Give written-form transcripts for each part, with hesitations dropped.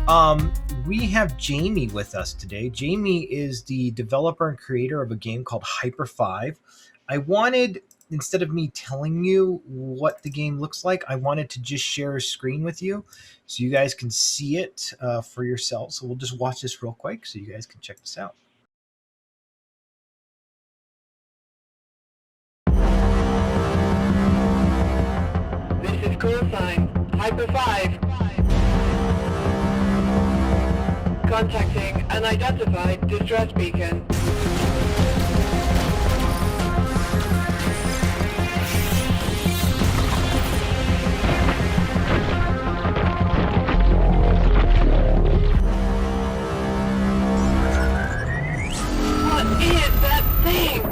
Um, we have Jamie with us today. Jamie is the developer and creator of a game called Hyper-5. I wanted, instead of me telling you what the game looks like, I wanted to just share a screen with you so you guys can see it for yourselves. So we'll just watch this real quick so you guys can check this out. This is call sign Hyper-5. Contacting unidentified distress beacon. What is that thing?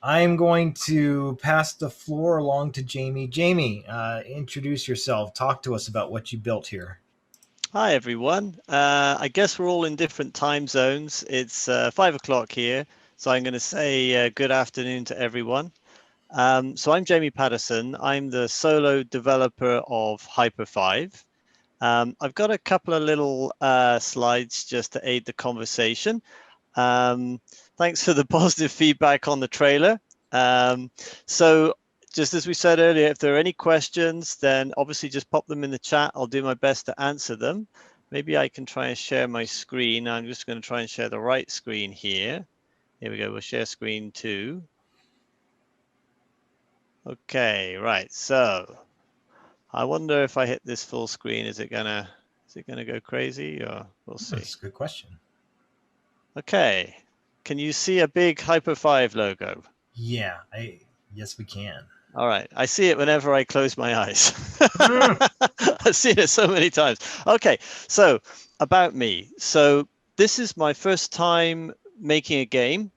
I'm going to pass the floor along to Jamie. Jamie, introduce yourself. Talk to us about what you built here. Hi, everyone. I guess we're all in different time zones. It's 5 o'clock here, so I'm going to say good afternoon to everyone. So I'm Jamie Patterson. I'm the solo developer of Hyper-5. I've got a couple of little slides just to aid the conversation. Thanks for the positive feedback on the trailer. So just as we said earlier, if there are any questions, then obviously just pop them in the chat. I'll do my best to answer them. Maybe I can try and share my screen. I'm just going to try and share the right screen here. Here we go. We'll share screen 2. Okay, right. So I wonder if I hit this full screen, is it gonna go crazy, or we'll see. That's a good question. Okay. Can you see a big Hyper-5 logo? Yeah, yes, we can. All right. I see it whenever I close my eyes. I've seen it so many times. Okay. So about me. So this is my first time making a game.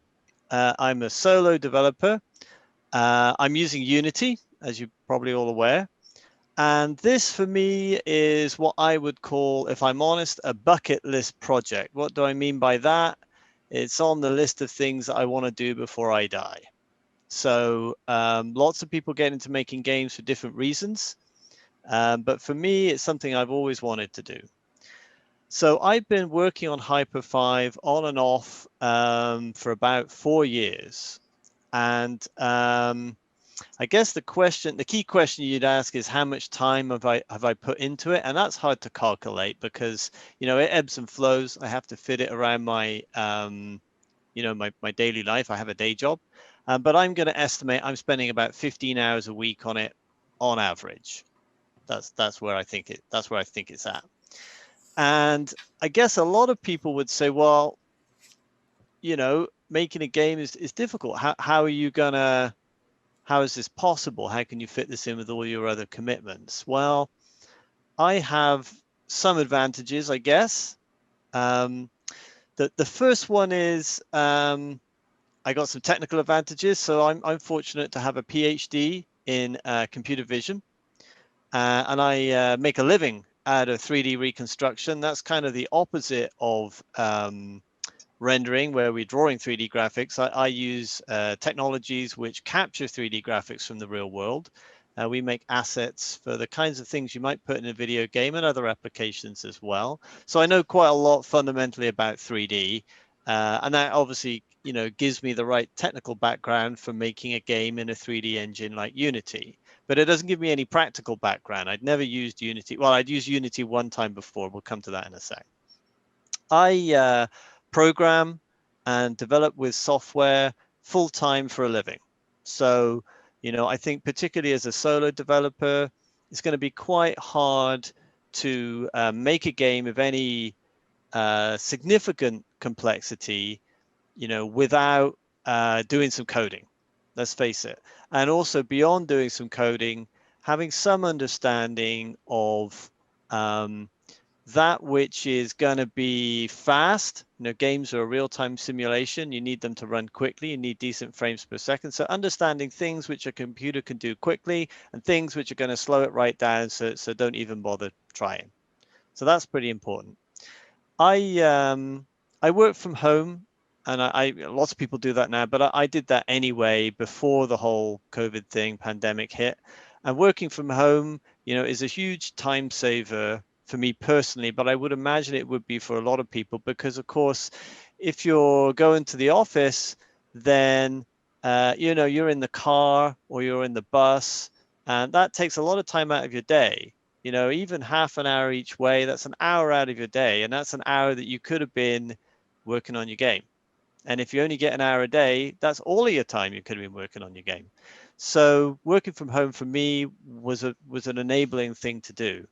I'm a solo developer. I'm using Unity, as you're probably all aware. And this for me is what I would call, if I'm honest, a bucket list project. What do I mean by that? It's on the list of things that I want to do before I die. So lots of people get into making games for different reasons. But for me, it's something I've always wanted to do. So I've been working on Hyper-5 on and off for about 4 years. And I guess the key question you'd ask is how much time have I put into it, and that's hard to calculate because it ebbs and flows. I have to fit it around my my daily life. I have a day job, but I'm going to estimate I'm spending about 15 hours a week on it on average. That's where I think it's at. And I guess a lot of people would say, well, making a game is difficult. How is this possible? How can you fit this in with all your other commitments? Well, I have some advantages, I guess. The first one is I got some technical advantages. So I'm fortunate to have a PhD in computer vision, and I make a living out of 3D reconstruction. That's kind of the opposite of rendering, where we're drawing 3D graphics. I use technologies which capture 3D graphics from the real world. We make assets for the kinds of things you might put in a video game and other applications as well. So I know quite a lot fundamentally about 3D, and that obviously gives me the right technical background for making a game in a 3D engine like Unity. But it doesn't give me any practical background. I'd never used Unity. Well, I'd used Unity one time before. We'll come to that in a sec. I program and develop with software full-time for a living. So, I think particularly as a solo developer, it's going to be quite hard to make a game of any significant complexity, without doing some coding. Let's face it. And also beyond doing some coding, having some understanding of that which is going to be fast. Games are a real-time simulation. You need them to run quickly. You need decent frames per second. So understanding things which a computer can do quickly and things which are going to slow it right down, so don't even bother trying. So that's pretty important. I work from home, and lots of people do that now, but I did that anyway before the whole COVID thing, pandemic hit. And working from home, is a huge time saver for me personally, but I would imagine it would be for a lot of people because, of course, if you're going to the office, then you're in the car or you're in the bus, and that takes a lot of time out of your day. Even half an hour each way, that's an hour out of your day, and that's an hour that you could have been working on your game. And if you only get an hour a day, that's all of your time you could have been working on your game. So working from home for me was an enabling thing to do.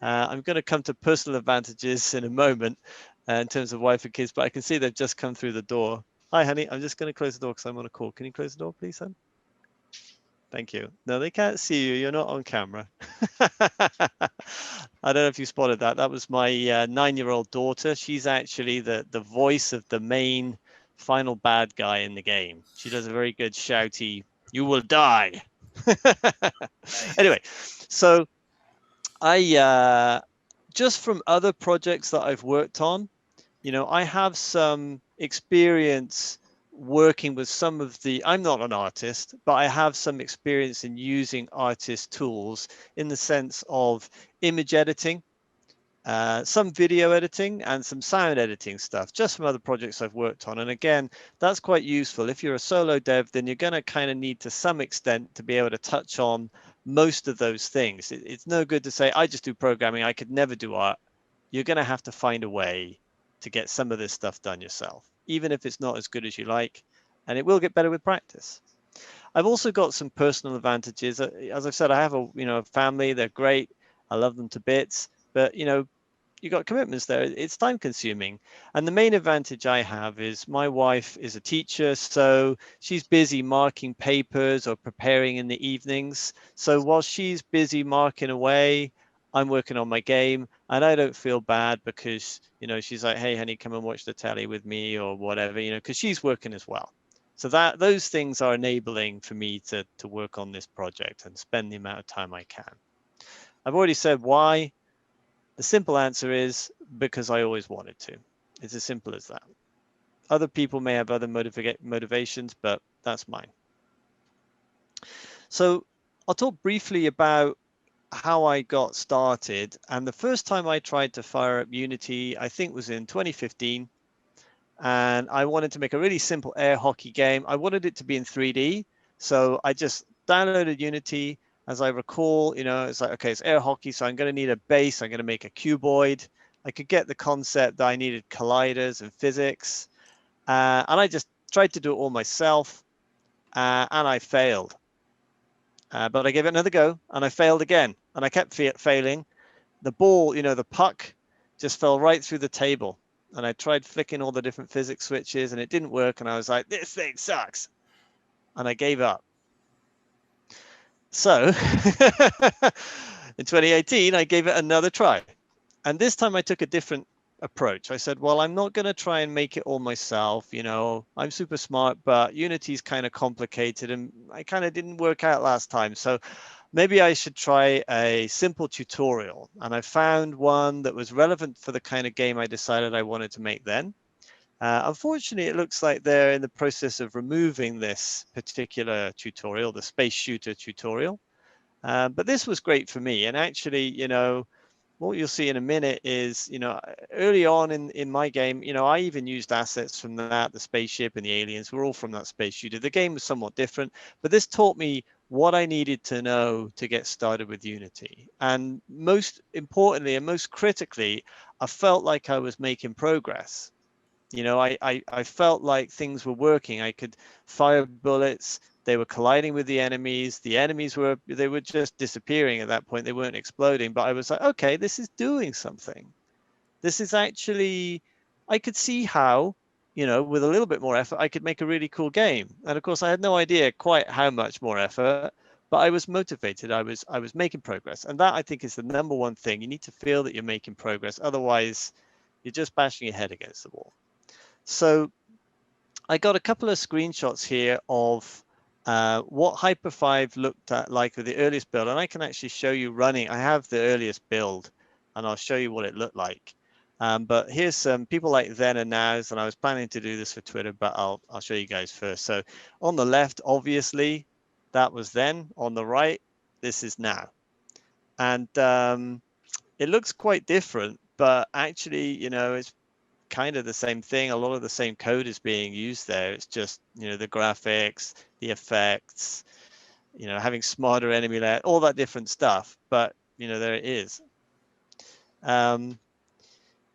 I'm going to come to personal advantages in a moment in terms of wife and kids, but I can see they've just come through the door. Hi, honey. I'm just going to close the door because I'm on a call. Can you close the door, please, hon? Thank you. No, they can't see you. You're not on camera. I don't know if you spotted that. That was my 9-year-old daughter. She's actually the voice of the main final bad guy in the game. She does a very good shouty, "You will die." Anyway, so I just from other projects that I've worked on, I have some experience working with some of I'm not an artist, but I have some experience in using artist tools in the sense of image editing, some video editing, and some sound editing stuff, just from other projects I've worked on. And again, that's quite useful. If you're a solo dev, then you're going to kind of need to some extent to be able to touch on most of those things. It's no good to say, I just do programming, I could never do art. You're going to have to find a way to get some of this stuff done yourself, even if it's not as good as you like, and it will get better with practice. I've also got some personal advantages. As I've said, I have a family. They're great. I love them to bits, but you got commitments there. It's time consuming. And the main advantage I have is my wife is a teacher, so she's busy marking papers or preparing in the evenings. So while she's busy marking away, I'm working on my game, and I don't feel bad because, she's like, "Hey, honey, come and watch the telly with me," or whatever, because she's working as well. So those things are enabling for me to work on this project and spend the amount of time I can. I've already said why. The simple answer is because I always wanted to. It's as simple as that. Other people may have other motivations, but that's mine. So I'll talk briefly about how I got started. And the first time I tried to fire up Unity, I think was in 2015. And I wanted to make a really simple air hockey game. I wanted it to be in 3D. So I just downloaded Unity. As I recall, it's like, okay, it's air hockey, so I'm going to need a base. I'm going to make a cuboid. I could get the concept that I needed colliders and physics. And I just tried to do it all myself, and I failed. But I gave it another go, and I failed again. And I kept failing. The ball, the puck, just fell right through the table. And I tried flicking all the different physics switches, and it didn't work. And I was like, this thing sucks. And I gave up. So in 2018, I gave it another try. And this time I took a different approach. I said, well, I'm not going to try and make it all myself. I'm super smart, but Unity's kind of complicated and I kind of didn't work out last time. So maybe I should try a simple tutorial. And I found one that was relevant for the kind of game I decided I wanted to make then. Unfortunately, it looks like they're in the process of removing this particular tutorial, the space shooter tutorial. But this was great for me. And actually, what you'll see in a minute is, early on in my game, I even used assets from that, the spaceship and the aliens were all from that space shooter. The game was somewhat different, but this taught me what I needed to know to get started with Unity. And most importantly, and most critically, I felt like I was making progress. I felt like things were working. I could fire bullets. They were colliding with the enemies. The enemies were just disappearing at that point. They weren't exploding. But I was like, okay, this is doing something. This is actually, I could see how, with a little bit more effort, I could make a really cool game. And of course, I had no idea quite how much more effort. but I was motivated. I was making progress, and that I think is the number one thing. You need to feel that you're making progress, otherwise you're just bashing your head against the wall. So I got a couple of screenshots here of what Hyper-5 looked at like with the earliest build, and I can actually show you running. I have the earliest build, and I'll show you what it looked like. But here's some people like then and nows, and I was planning to do this for Twitter, but I'll show you guys first. So on the left, obviously, that was then. On the right, this is now. And it looks quite different, but actually, you know, it's kind of the same thing. A lot of the same code is being used there. It's just, you know, the graphics, the effects, you know, having smarter enemy layer, all that different stuff. But, you know, there it is.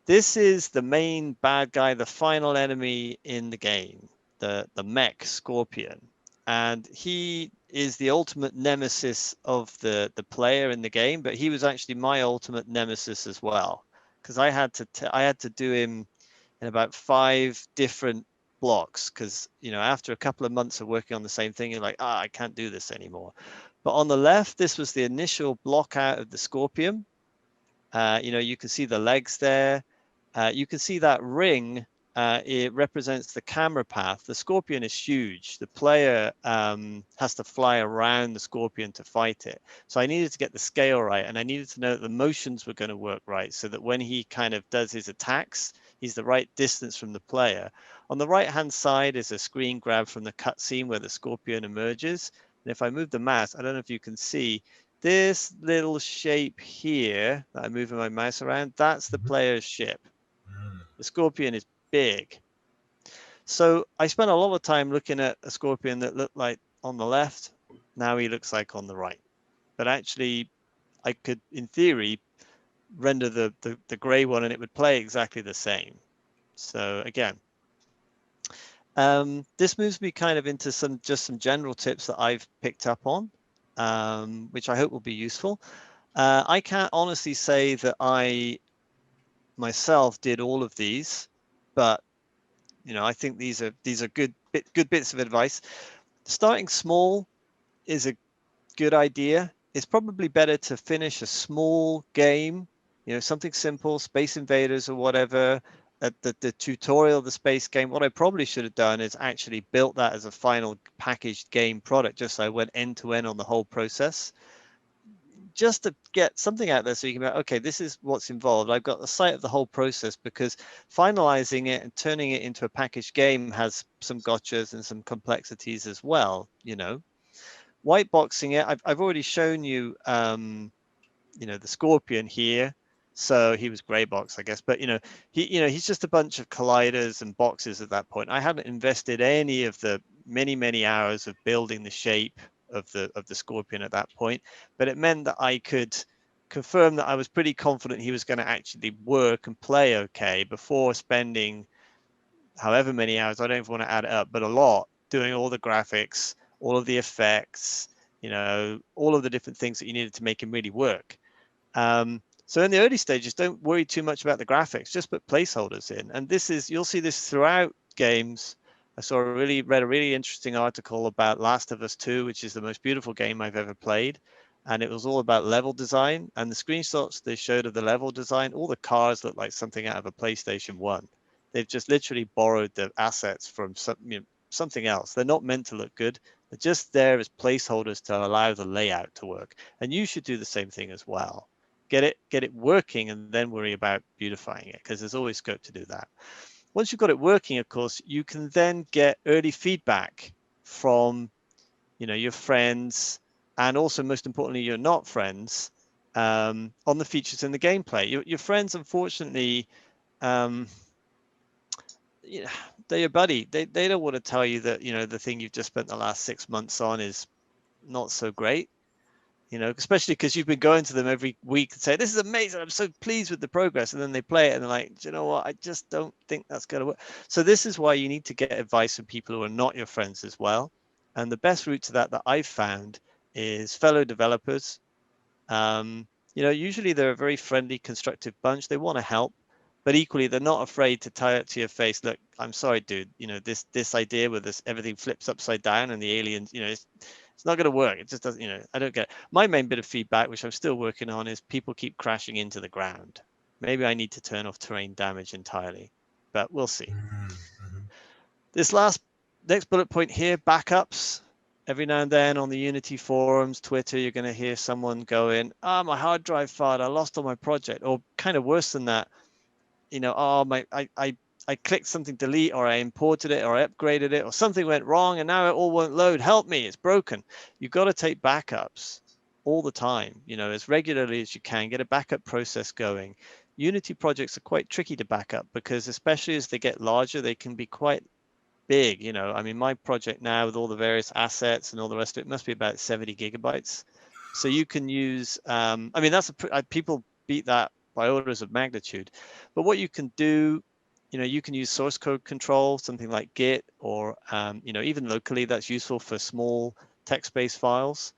This is the main bad guy, the final enemy in the game, the Mech Scorpion. And he is the ultimate nemesis of the player in the game, but he was actually my ultimate nemesis as well, because I had to do him in about 5 different blocks, because, you know, after a couple of months of working on the same thing, you're like, I can't do this anymore. But on the left, this was the initial block out of the Scorpion. You know, you can see the legs there. You can see that ring. It represents the camera path. The Scorpion is huge. The player has to fly around the Scorpion to fight it. So I needed to get the scale right, and I needed to know that the motions were going to work right, so that when he kind of does his attacks, he's the right distance from the player. On the right-hand side is a screen grab from the cutscene where the Scorpion emerges. And if I move the mouse, I don't know if you can see, this little shape here that I'm moving my mouse around, that's the player's ship. The Scorpion is big. So I spent a lot of time looking at a Scorpion that looked like on the left. Now he looks like on the right. But actually, I could, in theory, render the gray one and it would play exactly the same. So again, this moves me kind of into some general tips that I've picked up on, which I hope will be useful. I can't honestly say that I myself did all of these, but you know, I think these are good bits of advice. Starting small is a good idea. It's probably better to finish a small game, you know, something simple, Space Invaders or whatever. The tutorial, the space game. What I probably should have done is actually built that as a final packaged game product, just so I went end to end on the whole process, just to get something out there so you can be like, okay, this is what's involved. I've got the sight of the whole process, because finalizing it and turning it into a packaged game has some gotchas and some complexities as well. You know, white boxing it, I've already shown you, you know, the Scorpion here. So he was gray box, I guess, but you know, he's just a bunch of colliders and boxes at that point. I hadn't invested any of the many hours of building the shape of the Scorpion at that point, but it meant that I could confirm that I was pretty confident he was going to actually work and play okay before spending however many hours, I don't even want to add it up, but a lot, doing all the graphics, all of the effects, you know, all of the different things that you needed to make him really work. So in the early stages, don't worry too much about the graphics, just put placeholders in. And this is, you'll see this throughout games. I read a really interesting article about Last of Us 2, which is the most beautiful game I've ever played. And it was all about level design. And the screenshots they showed of the level design, all the cars look like something out of a PlayStation 1. They've just literally borrowed the assets from something else. They're not meant to look good. They're just there as placeholders to allow the layout to work. And you should do the same thing as well. Get it working, and then worry about beautifying it, because there's always scope to do that. Once you've got it working, of course, you can then get early feedback from, you know, your friends, and also most importantly, your not friends, on the features in the gameplay. Your friends, unfortunately, you know, they're your buddy. They don't want to tell you that, you know, the thing you've just spent the last 6 months on is not so great. You know, especially because you've been going to them every week and say, this is amazing, I'm so pleased with the progress. And then they play it and they're like, do you know what? I just don't think that's going to work. So this is why you need to get advice from people who are not your friends as well. And the best route to that I've found is fellow developers. You know, usually they're a very friendly, constructive bunch. They want to help, but equally they're not afraid to tie it to your face. Look, I'm sorry, dude, you know, this idea where everything flips upside down and the aliens, you know, It's not going to work. It just doesn't, you know, I don't get it. My main bit of feedback, which I'm still working on, is people keep crashing into the ground. Maybe I need to turn off terrain damage entirely, but we'll see. Mm-hmm. This next bullet point here, backups. Every now and then on the Unity forums, Twitter, you're going to hear someone going, my hard drive failed, I lost all my project. Or kind of worse than that, you know, I clicked something delete, or I imported it, or I upgraded it, or something went wrong and now it all won't load. Help me, it's broken. You've got to take backups all the time, you know, as regularly as you can, get a backup process going. Unity projects are quite tricky to back up because especially as they get larger, they can be quite big. You know, I mean, my project now with all the various assets and all the rest of it must be about 70 gigabytes. So you can use, I mean, people beat that by orders of magnitude. But what you can do, you know, you can use source code control, something like Git, or, you know, even locally, that's useful for small text-based files.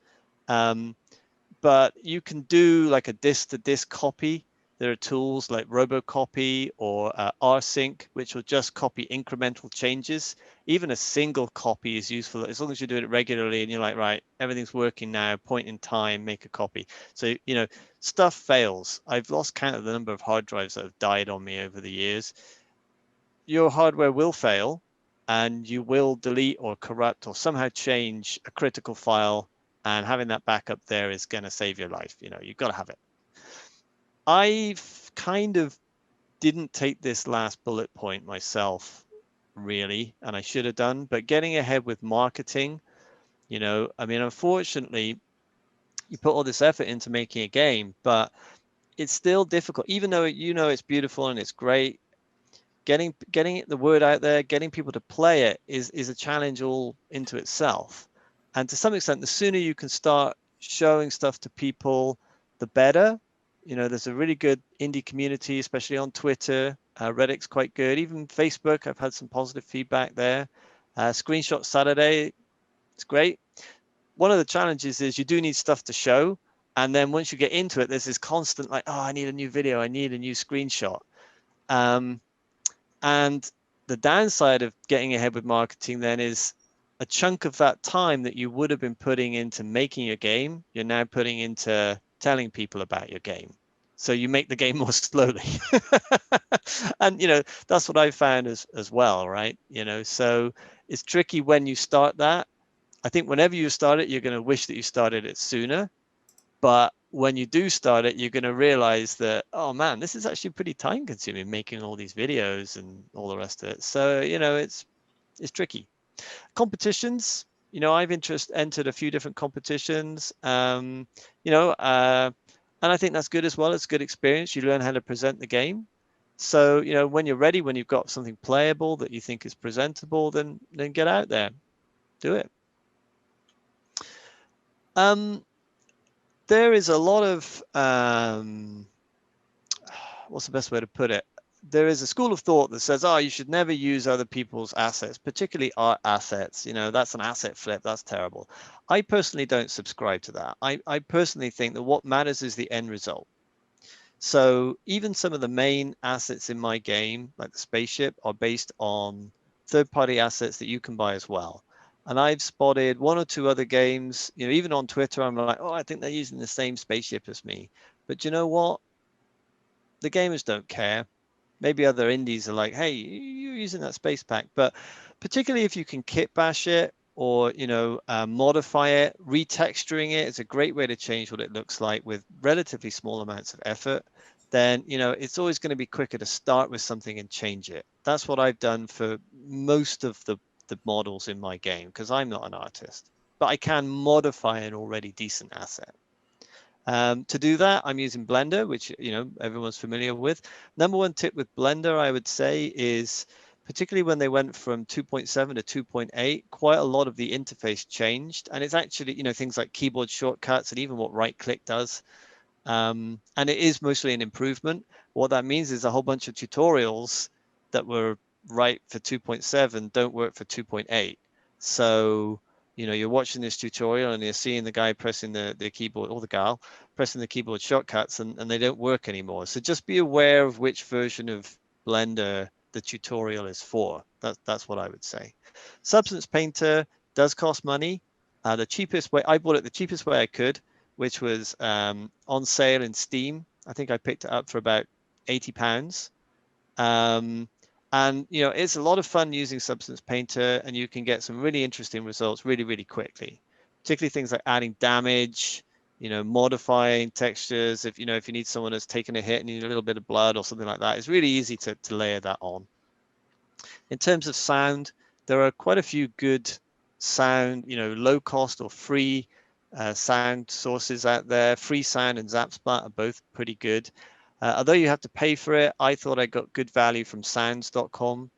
But you can do like a disk-to-disk copy. There are tools like Robocopy or rsync, which will just copy incremental changes. Even a single copy is useful as long as you're doing it regularly and you're like, right, everything's working now, point in time, make a copy. So, you know, stuff fails. I've lost count of the number of hard drives that have died on me over the years. Your hardware will fail and you will delete or corrupt or somehow change a critical file, and having that backup there is going to save your life. You know, you've got to have it. I've kind of didn't take this last bullet point myself, really, and I should have done, but getting ahead with marketing, you know, I mean, unfortunately, you put all this effort into making a game, but it's still difficult, even though you know it's beautiful and it's great. Getting the word out there, getting people to play it is a challenge all into itself. And to some extent, the sooner you can start showing stuff to people, the better. You know, there's a really good indie community, especially on Twitter. Reddit's quite good. Even Facebook, I've had some positive feedback there. Screenshot Saturday, it's great. One of the challenges is you do need stuff to show. And then once you get into it, there's this constant like, oh, I need a new video. I need a new screenshot. And the downside of getting ahead with marketing then is a chunk of that time that you would have been putting into making your game, you're now putting into telling people about your game. So you make the game more slowly. And, you know, that's what I found as well, right? You know, so it's tricky when you start that. I think whenever you start it, you're going to wish that you started it sooner. But when you do start it, you're going to realize that, oh man, this is actually pretty time consuming making all these videos and all the rest of it. So, you know, it's tricky. Competitions, you know, I've entered a few different competitions, you know, and I think that's good as well. It's good experience. You learn how to present the game. So, you know, when you're ready, when you've got something playable that you think is presentable, then get out there, do it. There is a lot of, what's the best way to put it? There is a school of thought that says, oh, you should never use other people's assets, particularly art assets. You know, that's an asset flip. That's terrible. I personally don't subscribe to that. I personally think that what matters is the end result. So even some of the main assets in my game, like the spaceship, are based on third-party assets that you can buy as well. And I've spotted one or two other games, you know, even on Twitter, I'm like, oh, I think they're using the same spaceship as me. But you know what? The gamers don't care. Maybe other indies are like, hey, you're using that space pack. But particularly if you can kit bash it or, you know, modify it, retexturing it, it's a great way to change what it looks like with relatively small amounts of effort. Then, you know, it's always going to be quicker to start with something and change it. That's what I've done for most of the models in my game because I'm not an artist, but I can modify an already decent asset. To do that, I'm using Blender, which, you know, everyone's familiar with. Number one tip with Blender, I would say, is particularly when they went from 2.7 to 2.8, quite a lot of the interface changed. And it's actually, you know, things like keyboard shortcuts and even what right click does. And it is mostly an improvement. What that means is a whole bunch of tutorials that were right for 2.7 don't work for 2.8. So, you know, you're watching this tutorial and you're seeing the guy pressing the keyboard, or the gal pressing the keyboard shortcuts, and they don't work anymore. So just be aware of which version of Blender the tutorial is for. That's what I would say. Substance Painter does cost money. The cheapest way, I bought it the cheapest way I could, which was on sale in Steam. I think I picked it up for about £80. And it's a lot of fun using Substance Painter, and you can get some really interesting results really, really quickly, particularly things like adding damage, modifying textures. If you need someone that's taken a hit and you need a little bit of blood or something like that, it's really easy to layer that on. In terms of sound, there are quite a few good sound, low cost or free sound sources out there. Freesound and Zapsplat are both pretty good. Although you have to pay for it, I thought I got good value from sounds.com.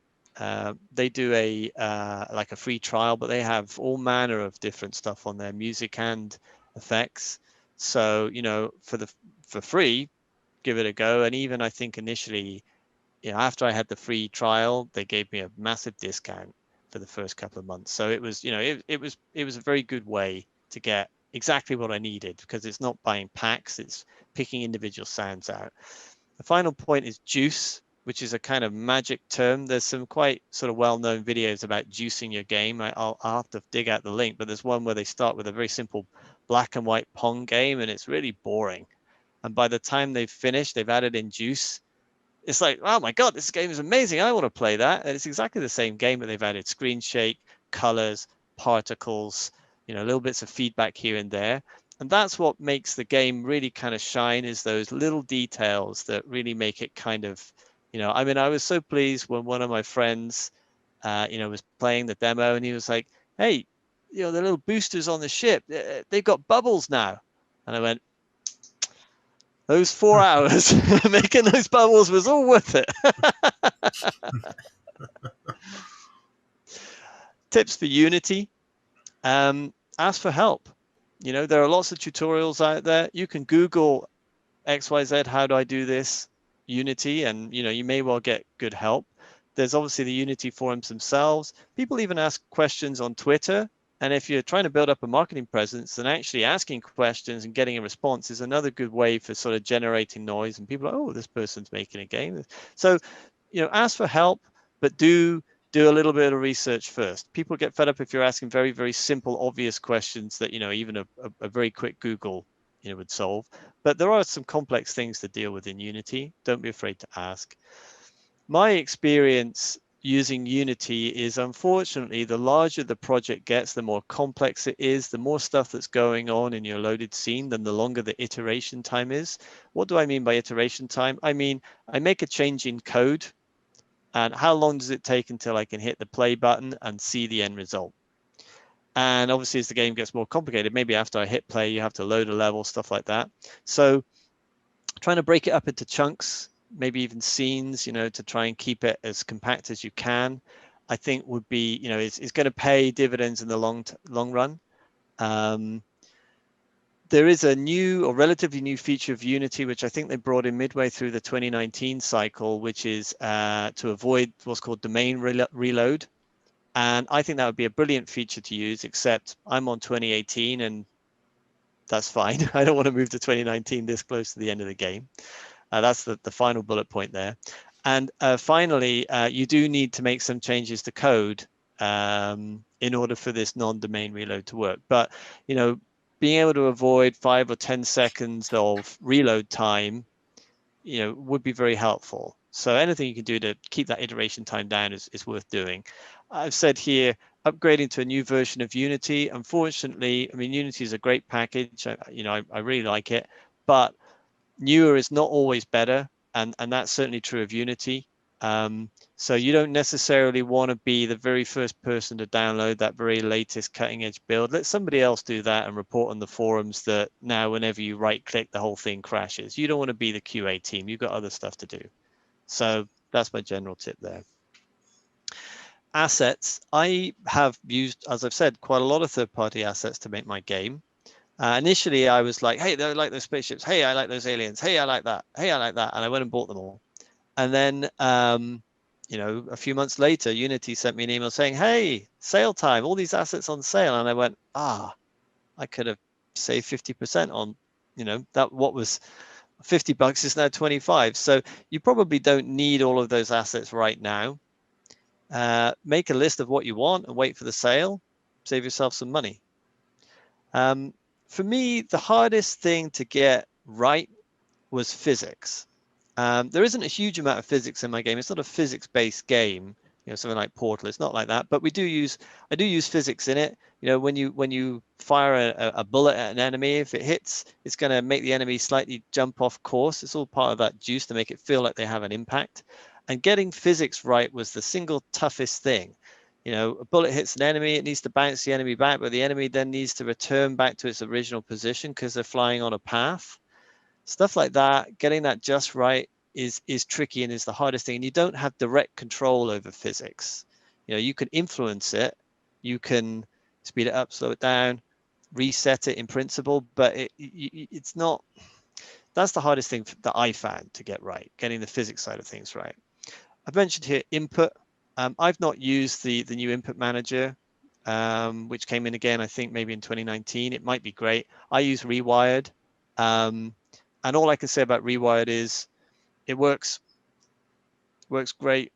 They do like a free trial, but they have all manner of different stuff on there, music and effects. So, for free, give it a go. And even I think initially, after I had the free trial, they gave me a massive discount for the first couple of months. So it was, it was a very good way to get exactly what I needed, because it's not buying packs, it's picking individual sounds out. The final point is juice, which is a kind of magic term. There's some quite sort of well-known videos about juicing your game. I'll have to dig out the link, but there's one where they start with a very simple black and white Pong game, and it's really boring. And by the time they've finished, they've added in juice. It's like, oh my God, this game is amazing. I want to play that. And it's exactly the same game, but they've added screen shake, colors, particles, little bits of feedback here and there. And that's what makes the game really kind of shine, is those little details that really make it kind of, I was so pleased when one of my friends, was playing the demo, and he was like, hey, the little boosters on the ship, they've got bubbles now. And I went, those 4 hours making those bubbles was all worth it. Tips for Unity. Ask for help. There are lots of tutorials out there. You can Google XYZ, how do I do this, Unity, and you may well get good help. There's obviously the Unity forums themselves. People even ask questions on Twitter. And if you're trying to build up a marketing presence, then actually asking questions and getting a response is another good way for sort of generating noise. And people are, oh, this person's making a game. So, ask for help, but do a little bit of research first. People get fed up if you're asking very, very simple, obvious questions that, even a very quick Google, would solve. But there are some complex things to deal with in Unity. Don't be afraid to ask. My experience using Unity is, unfortunately, the larger the project gets, the more complex it is, the more stuff that's going on in your loaded scene, then the longer the iteration time is. What do I mean by iteration time? I mean, I make a change in code, and how long does it take until I can hit the play button and see the end result? And obviously, as the game gets more complicated, maybe after I hit play, you have to load a level, stuff like that. So trying to break it up into chunks, maybe even scenes, to try and keep it as compact as you can, I think would be, it's going to pay dividends in the long run. There is a new or relatively new feature of Unity, which I think they brought in midway through the 2019 cycle, which is to avoid what's called domain reload. And I think that would be a brilliant feature to use, except I'm on 2018 and that's fine. I don't want to move to 2019 this close to the end of the game. That's the final bullet point there. And finally, you do need to make some changes to code in order for this non-domain reload to work. But, being able to avoid 5 or 10 seconds of reload time, would be very helpful. So anything you can do to keep that iteration time down is worth doing. I've said here, upgrading to a new version of Unity. Unfortunately, Unity is a great package. I really like it, but newer is not always better, and that's certainly true of Unity. So you don't necessarily want to be the very first person to download that very latest cutting edge build. Let somebody else do that and report on the forums that now whenever you right click, the whole thing crashes. You don't want to be the QA team. You've got other stuff to do. So that's my general tip there. Assets. I have used, as I've said, quite a lot of third-party assets to make my game. Initially, I was like, hey, I like those spaceships. Hey, I like those aliens. Hey, I like that. Hey, I like that. And I went and bought them all. And then, a few months later, Unity sent me an email saying, hey, sale time, all these assets on sale. And I went, I could have saved 50% on, that what was $50 is now 25. So you probably don't need all of those assets right now. Make a list of what you want and wait for the sale. Save yourself some money. For me, the hardest thing to get right was physics. There isn't a huge amount of physics in my game. It's not a physics-based game, something like Portal. It's not like that. But I do use physics in it. When you fire a bullet at an enemy, if it hits, it's going to make the enemy slightly jump off course. It's all part of that juice to make it feel like they have an impact. And getting physics right was the single toughest thing. A bullet hits an enemy, it needs to bounce the enemy back, but the enemy then needs to return back to its original position because they're flying on a path. Stuff like that, getting that just right is tricky and is the hardest thing. And you don't have direct control over physics. You can influence it, you can speed it up, slow it down, reset it in principle, but it's not. That's the hardest thing that I found to get right, getting the physics side of things right. I've mentioned here input. I've not used the new input manager, which came in again, I think maybe in 2019. It might be great. I use Rewired. And all I can say about Rewired is it works great.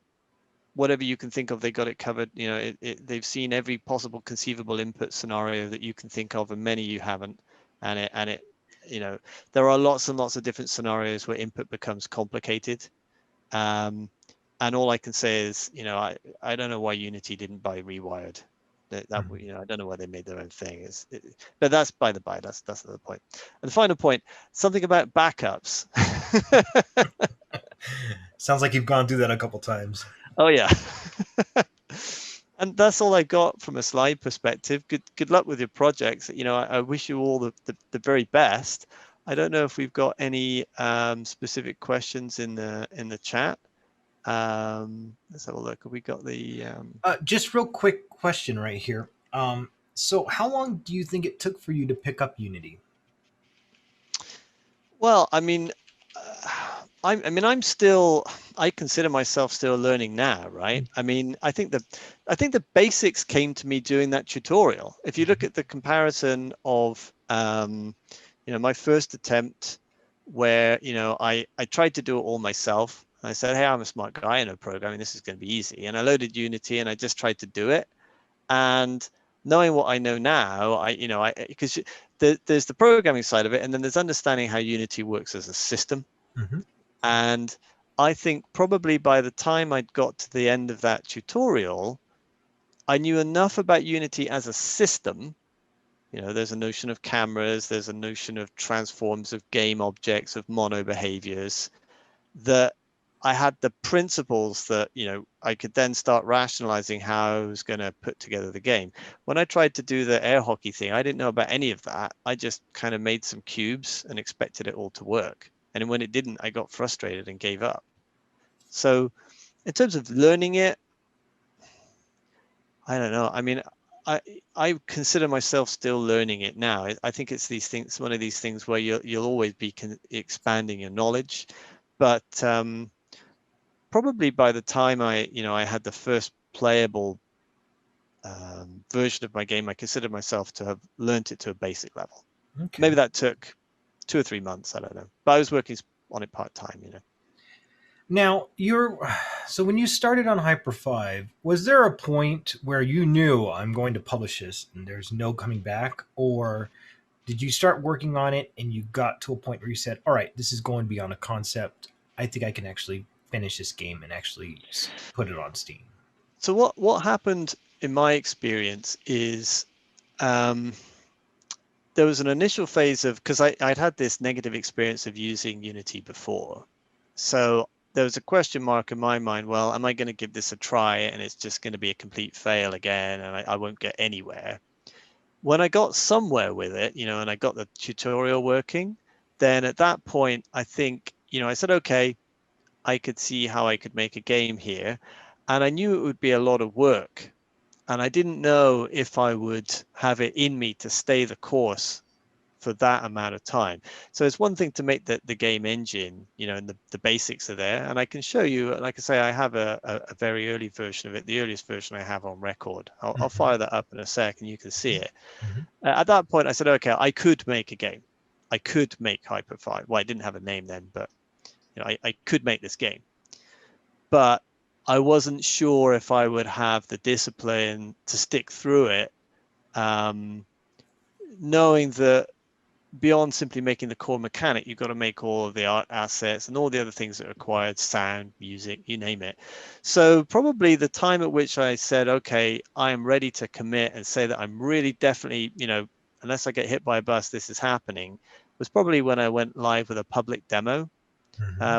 Whatever you can think of, they got it covered. They've seen every possible conceivable input scenario that you can think of, and many you haven't. And it there are lots and lots of different scenarios where input becomes complicated. And all I can say is, I don't know why Unity didn't buy Rewired. I don't know why they made their own thing. But that's by the by. That's another point. And the final point, something about backups. Sounds like you've gone through that a couple times. Oh yeah. And that's all I got from a slide perspective. Good luck with your projects. I wish you all the very best. I don't know if we've got any specific questions in the chat. Let's have a look. Have we got the just real quick question right here. So how long do you think it took for you to pick up Unity? Well, I consider myself still learning now, right? I think the basics came to me during that tutorial. If you look at the comparison of my first attempt where I tried to do it all myself. I said, hey, I'm a smart guy, I know programming, this is going to be easy. And I loaded Unity and I just tried to do it. And knowing what I know now, because there's the programming side of it, and then there's understanding how Unity works as a system. Mm-hmm. And I think probably by the time I'd got to the end of that tutorial, I knew enough about Unity as a system. There's a notion of cameras, there's a notion of transforms of game objects, of mono behaviors, that I had the principles that, I could then start rationalizing how I was going to put together the game. When I tried to do the air hockey thing, I didn't know about any of that. I just kind of made some cubes and expected it all to work. And when it didn't, I got frustrated and gave up. So in terms of learning it, I don't know. I consider myself still learning it now. I think it's these things, one of these things where you'll always be expanding your knowledge. But probably by the time I had the first playable version of my game, I consider myself to have learned it to a basic level. Okay. Maybe that took 2 or 3 months. I don't know. But I was working on it part-time, Now, so when you started on Hyper-5, was there a point where you knew I'm going to publish this and there's no coming back? Or did you start working on it and you got to a point where you said, all right, this is going beyond a concept. I think I can actually finish this game and actually put it on Steam? So what happened in my experience is there was an initial phase of, because I'd had this negative experience of using Unity before. So there was a question mark in my mind, well, am I going to give this a try and it's just going to be a complete fail again and I won't get anywhere? When I got somewhere with it, and I got the tutorial working, then at that point, I think, I said, okay, I could see how I could make a game here. And I knew it would be a lot of work. And I didn't know if I would have it in me to stay the course for that amount of time. So it's one thing to make the game engine, and the basics are there. And I can show you, like I say, I have a very early version of it, the earliest version I have on record. I'll fire that up in a sec and you can see it. Mm-hmm. At that point, I said, okay, I could make a game. I could make Hyper-5. Well, I didn't have a name then, but I could make this game. But I wasn't sure if I would have the discipline to stick through it knowing that beyond simply making the core mechanic, you've got to make all of the art assets and all the other things that are required, sound, music, you name it. So probably the time at which I said, okay, I am ready to commit and say that I'm really definitely, unless I get hit by a bus, this is happening, was probably when I went live with a public demo,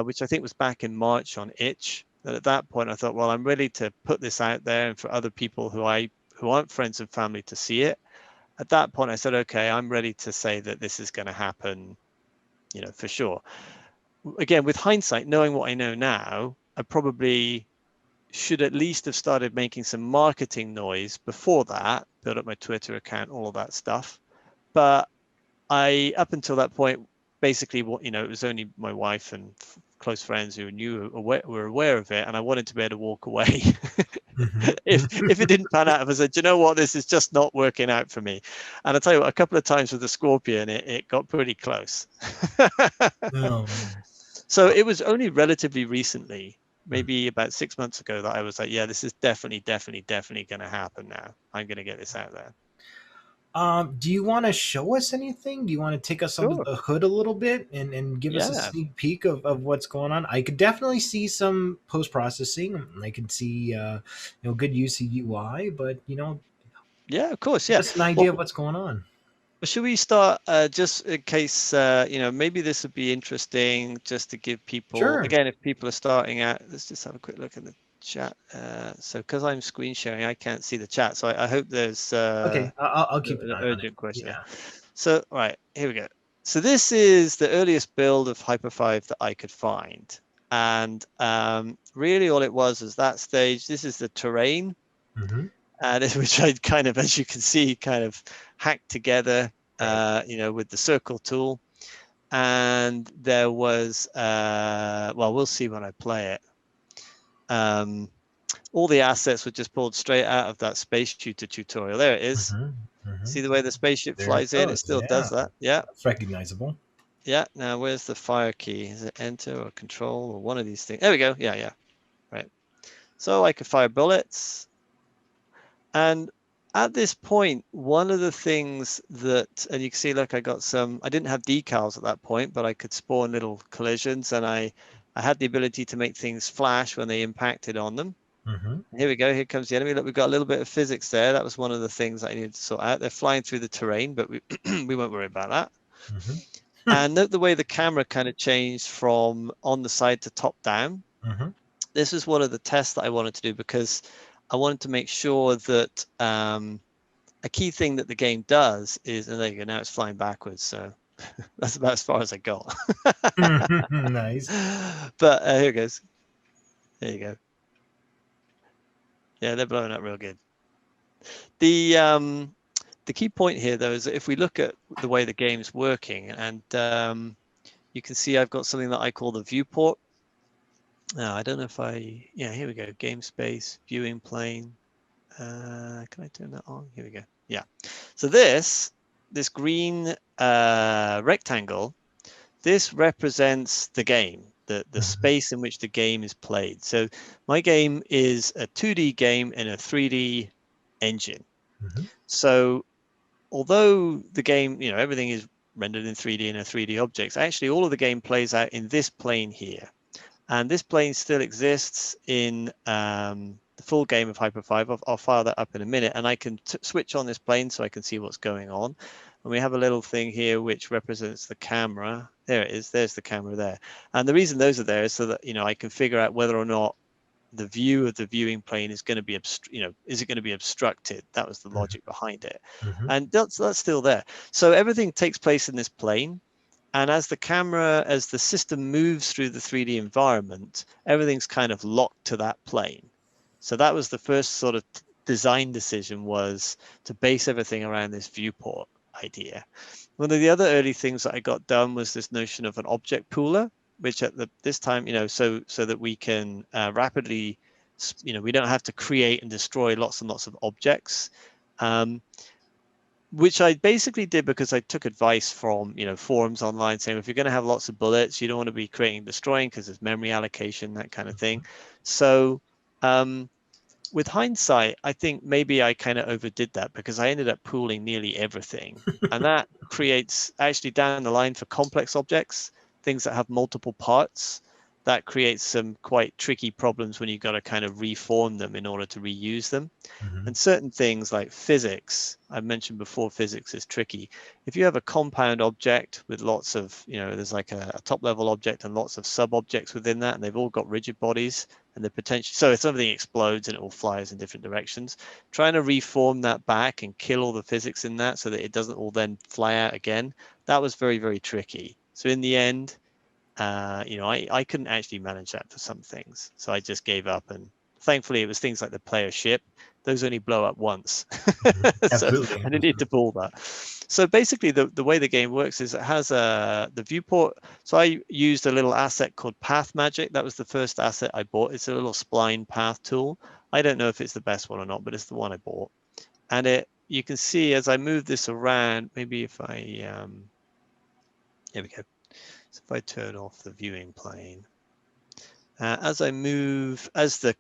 which I think was back in March on Itch. And at that point, I thought, well, I'm ready to put this out there and for other people who aren't friends and family to see it. At that point, I said, okay, I'm ready to say that this is going to happen, for sure. Again, with hindsight, knowing what I know now, I probably should at least have started making some marketing noise before that, build up my Twitter account, all of that stuff. But up until that point, basically, it was only my wife and close friends who were aware of it, and I wanted to be able to walk away. If it didn't pan out, if I said, you know what, this is just not working out for me. And I'll tell you what, a couple of times with the Scorpion, it got pretty close. Oh, So it was only relatively recently, maybe about 6 months ago, that I was like, yeah, this is definitely going to happen now. I'm going to get this out there. do you want to show us anything? Do you want to take us under Sure. the hood a little bit and give us a Yeah. sneak peek of what's going on? I could definitely see some post processing. I can see good use of UI, but Yeah, of course. give Yeah. us an Well, idea of what's going on. should we start just in case, maybe this would be interesting just to give people, Sure. again, if people are starting out, let's just have a quick look at the chat. So because I'm screen sharing, I can't see the chat. So I hope there's Okay, I'll keep an the eye on it. urgent question there. Yeah. So, right, here we go. So this is the earliest build of Hyper-5 that I could find. And really all it was that stage. This is the terrain. Mm-hmm. Which I kind of, as you can see, kind of hacked together, Right. with the circle tool. And there was, well, we'll see when I play it. All the assets were just pulled straight out of that space shooter tutorial. There it is. Mm-hmm. Mm-hmm. See the way the spaceship There it flies in? It goes. still does Yeah, that. Yeah. that's recognizable. Yeah. Now, where's the fire key? Is it enter or control or one of these things? There we go. Yeah. Right. So I could fire bullets. And at this point, one of the things that, and you can see, look, I didn't have decals at that point, but I could spawn little collisions, and I had the ability to make things flash when they impacted on them. Mm-hmm. Here we go. Here comes the enemy. Look, we've got a little bit of physics there. That was one of the things that I needed to sort out. They're flying through the terrain, but we won't worry about that. Mm-hmm. And note the way the camera kind of changed from on the side to top down. Mm-hmm. This is one of the tests that I wanted to do because I wanted to make sure that a key thing that the game does is, and there you go, now it's flying backwards. So that's about as far as I got. Nice. But here it goes. There you go. Yeah, they're blowing up real good. The key point here, though, is that if we look at the way the game's working, and you can see I've got something that I call the viewport. Now, I don't know if here we go, game space, viewing plane. Can I turn that on? Here we go. Yeah. So this green rectangle, this represents the game, the space in which the game is played. So my game is a 2D game in a 3D engine. Mm-hmm. So although the game, everything is rendered in 3D in a 3D objects, actually all of the game plays out in this plane here. And this plane still exists in the full game of Hyper-5. I'll fire that up in a minute, and I can switch on this plane so I can see what's going on. And we have a little thing here which represents the camera. There it is. There's the camera there. And the reason those are there is so that I can figure out whether or not the view of the viewing plane is going to be is it going to be obstructed? That was the logic behind it. Mm-hmm. And that's still there. So everything takes place in this plane. And as the system moves through the 3D environment, everything's kind of locked to that plane. So that was the first sort of design decision, was to base everything around this viewport idea. One of the other early things that I got done was this notion of an object pooler, which at this time, so that we can rapidly, we don't have to create and destroy lots and lots of objects. Which I basically did because I took advice from forums online saying, if you're going to have lots of bullets, you don't want to be creating and destroying because there's memory allocation, that kind of thing. So with hindsight, I think maybe I kind of overdid that because I ended up pooling nearly everything. And that creates actually down the line for complex objects, things that have multiple parts, that creates some quite tricky problems when you've got to kind of reform them in order to reuse them. Mm-hmm. And certain things like physics, I mentioned before, physics is tricky. If you have a compound object with lots of, there's like a top level object and lots of sub objects within that, and they've all got rigid bodies and the potential. So if something explodes and it all flies in different directions, trying to reform that back and kill all the physics in that so that it doesn't all then fly out again, that was very, very tricky. So in the end, I couldn't actually manage that for some things. So I just gave up, and thankfully it was things like the player ship. Those only blow up once. So Absolutely. I didn't need to pull that. So basically the way the game works is it has the viewport. So I used a little asset called Path Magic. That was the first asset I bought. It's a little spline path tool. I don't know if it's the best one or not, but it's the one I bought. And you can see as I move this around, maybe if I, here we go. So if I turn off the viewing plane, as I move, as the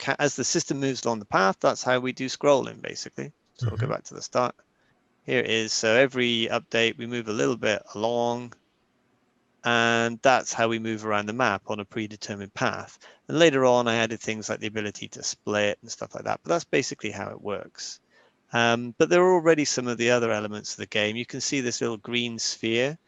system moves along the path, that's how we do scrolling basically. So we'll go back to the start. Here it is. So every update, we move a little bit along, and that's how we move around the map on a predetermined path. And later on, I added things like the ability to split and stuff like that. But that's basically how it works. But there are already some of the other elements of the game. You can see this little green sphere.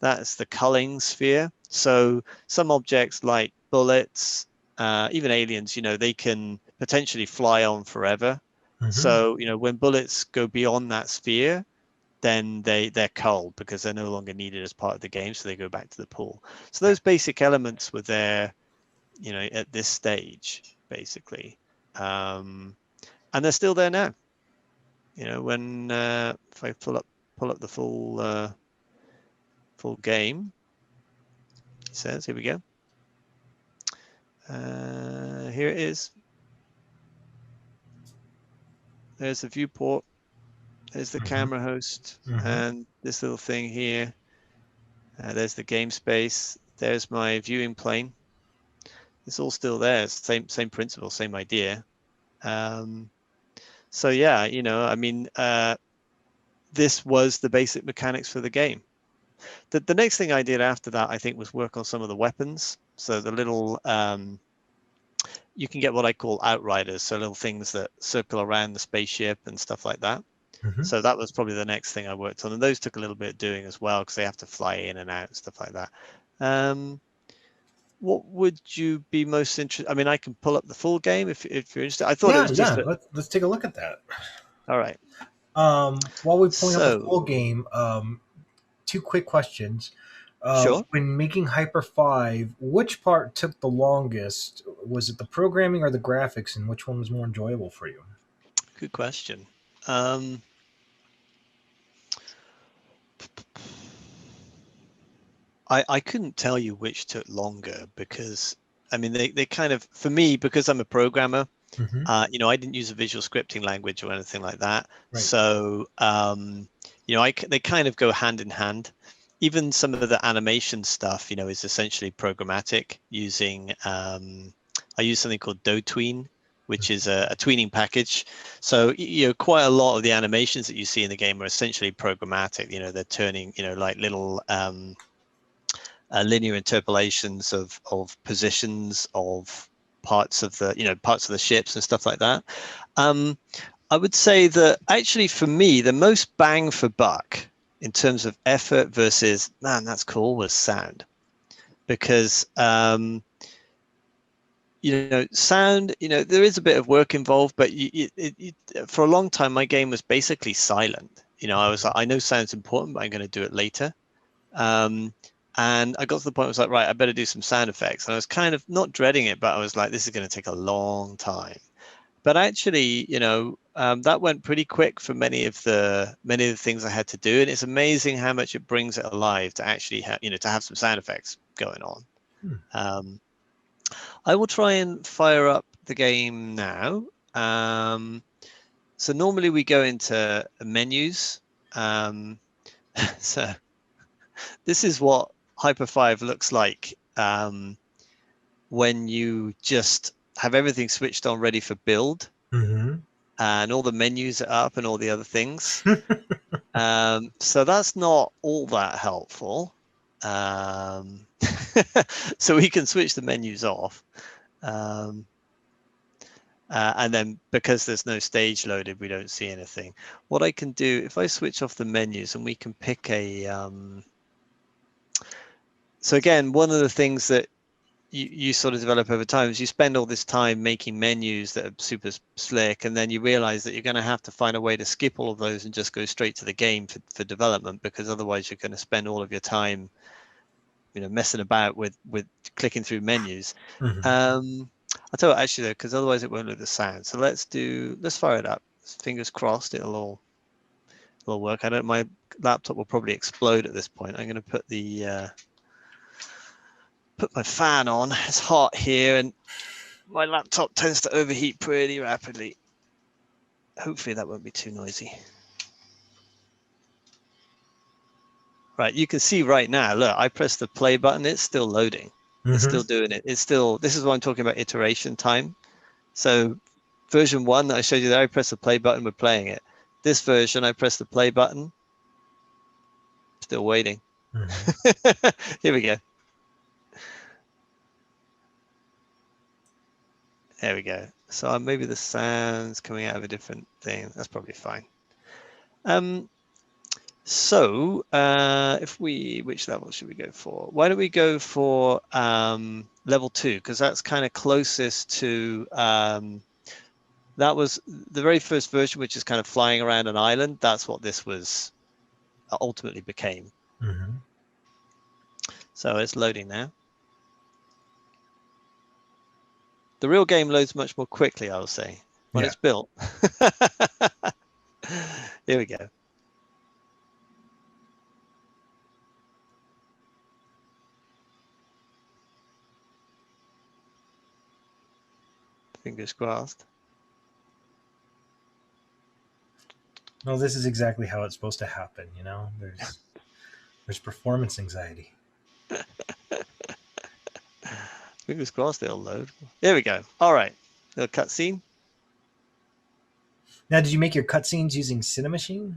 That's the culling sphere. So some objects like bullets, even aliens, they can potentially fly on forever. Mm-hmm. So, when bullets go beyond that sphere, then they're culled because they're no longer needed as part of the game. So they go back to the pool. So those basic elements were there, at this stage, basically. And they're still there now. When if I pull up the full game, it says, here we go. Here it is. There's the viewport. There's the camera host, and this little thing here. There's the game space. There's my viewing plane. It's all still there. It's same principle, same idea. So yeah, this was the basic mechanics for the game. The next thing I did after that, I think, was work on some of the weapons. So the little you can get what I call outriders, so little things that circle around the spaceship and stuff like that. So that was probably the next thing I worked on, and those took a little bit of doing as well because they have to fly in and out and stuff like that. What would you be most interested? I mean, I can pull up the full game if you're interested. I thought it was just let's take a look at that. All right. While we're pulling up the full game, two quick questions. Sure. When making Hyper-5, which part took the longest? Was it the programming or the graphics, and which one was more enjoyable for you? Good question. I couldn't tell you which took longer because, I mean, they kind of, for me, because I'm a programmer, I didn't use a visual scripting language or anything like that. Right. So, they kind of go hand in hand. Even some of the animation stuff, is essentially programmatic using, I use something called DoTween, which is a tweening package. So, quite a lot of the animations that you see in the game are essentially programmatic. They're turning, like little linear interpolations of positions of parts of the ships and stuff like that. I would say that actually for me, the most bang for buck in terms of effort versus, man, that's cool, was sound. Because, sound, there is a bit of work involved, but for a long time, my game was basically silent. I was like, I know sound's important, but I'm going to do it later. And I got to the point where I was like, right, I better do some sound effects. And I was kind of not dreading it, but I was like, this is going to take a long time. But actually, that went pretty quick for many of the things I had to do. And it's amazing how much it brings it alive to actually have, to have some sound effects going on. I will try and fire up the game now. So normally we go into menus. So this is what Hyper-5 looks like when you just have everything switched on ready for build. and all the menus are up and all the other things. So that's not all that helpful. So we can switch the menus off. And then because there's no stage loaded, we don't see anything. What I can do, if I switch off the menus and we can pick a... So again, one of the things that you sort of develop over time is you spend all this time making menus that are super slick, and then you realize that you're going to have to find a way to skip all of those and just go straight to the game for development, because otherwise you're going to spend all of your time, messing about with clicking through menus. I'll tell you what, actually though, because otherwise it won't look the sound. So let's fire it up. Fingers crossed it'll work. I don't. My laptop will probably explode at this point. I'm going to put my fan on. It's hot here and my laptop tends to overheat pretty rapidly. Hopefully that won't be too noisy. Right, you can see right now, look, I press the play button, it's still loading. It's still doing it. This is what I'm talking about, iteration time. So version 1 that I showed you there, I press the play button, we're playing it. This version, I press the play button, still waiting. Here we go. There we go. So maybe the sound's coming out of a different thing. That's probably fine. So which level should we go for? Why don't we go for level 2, because that's kind of closest to that was the very first version, which is kind of flying around an island. That's what this was ultimately became. So it's loading now. The real game loads much more quickly, I will say, when it's built. Here we go. Fingers crossed. No, this is exactly how it's supposed to happen. There's performance anxiety. Fingers crossed it'll load. There we go. All right, little cutscene. Now, did you make your cutscenes using Cinemachine?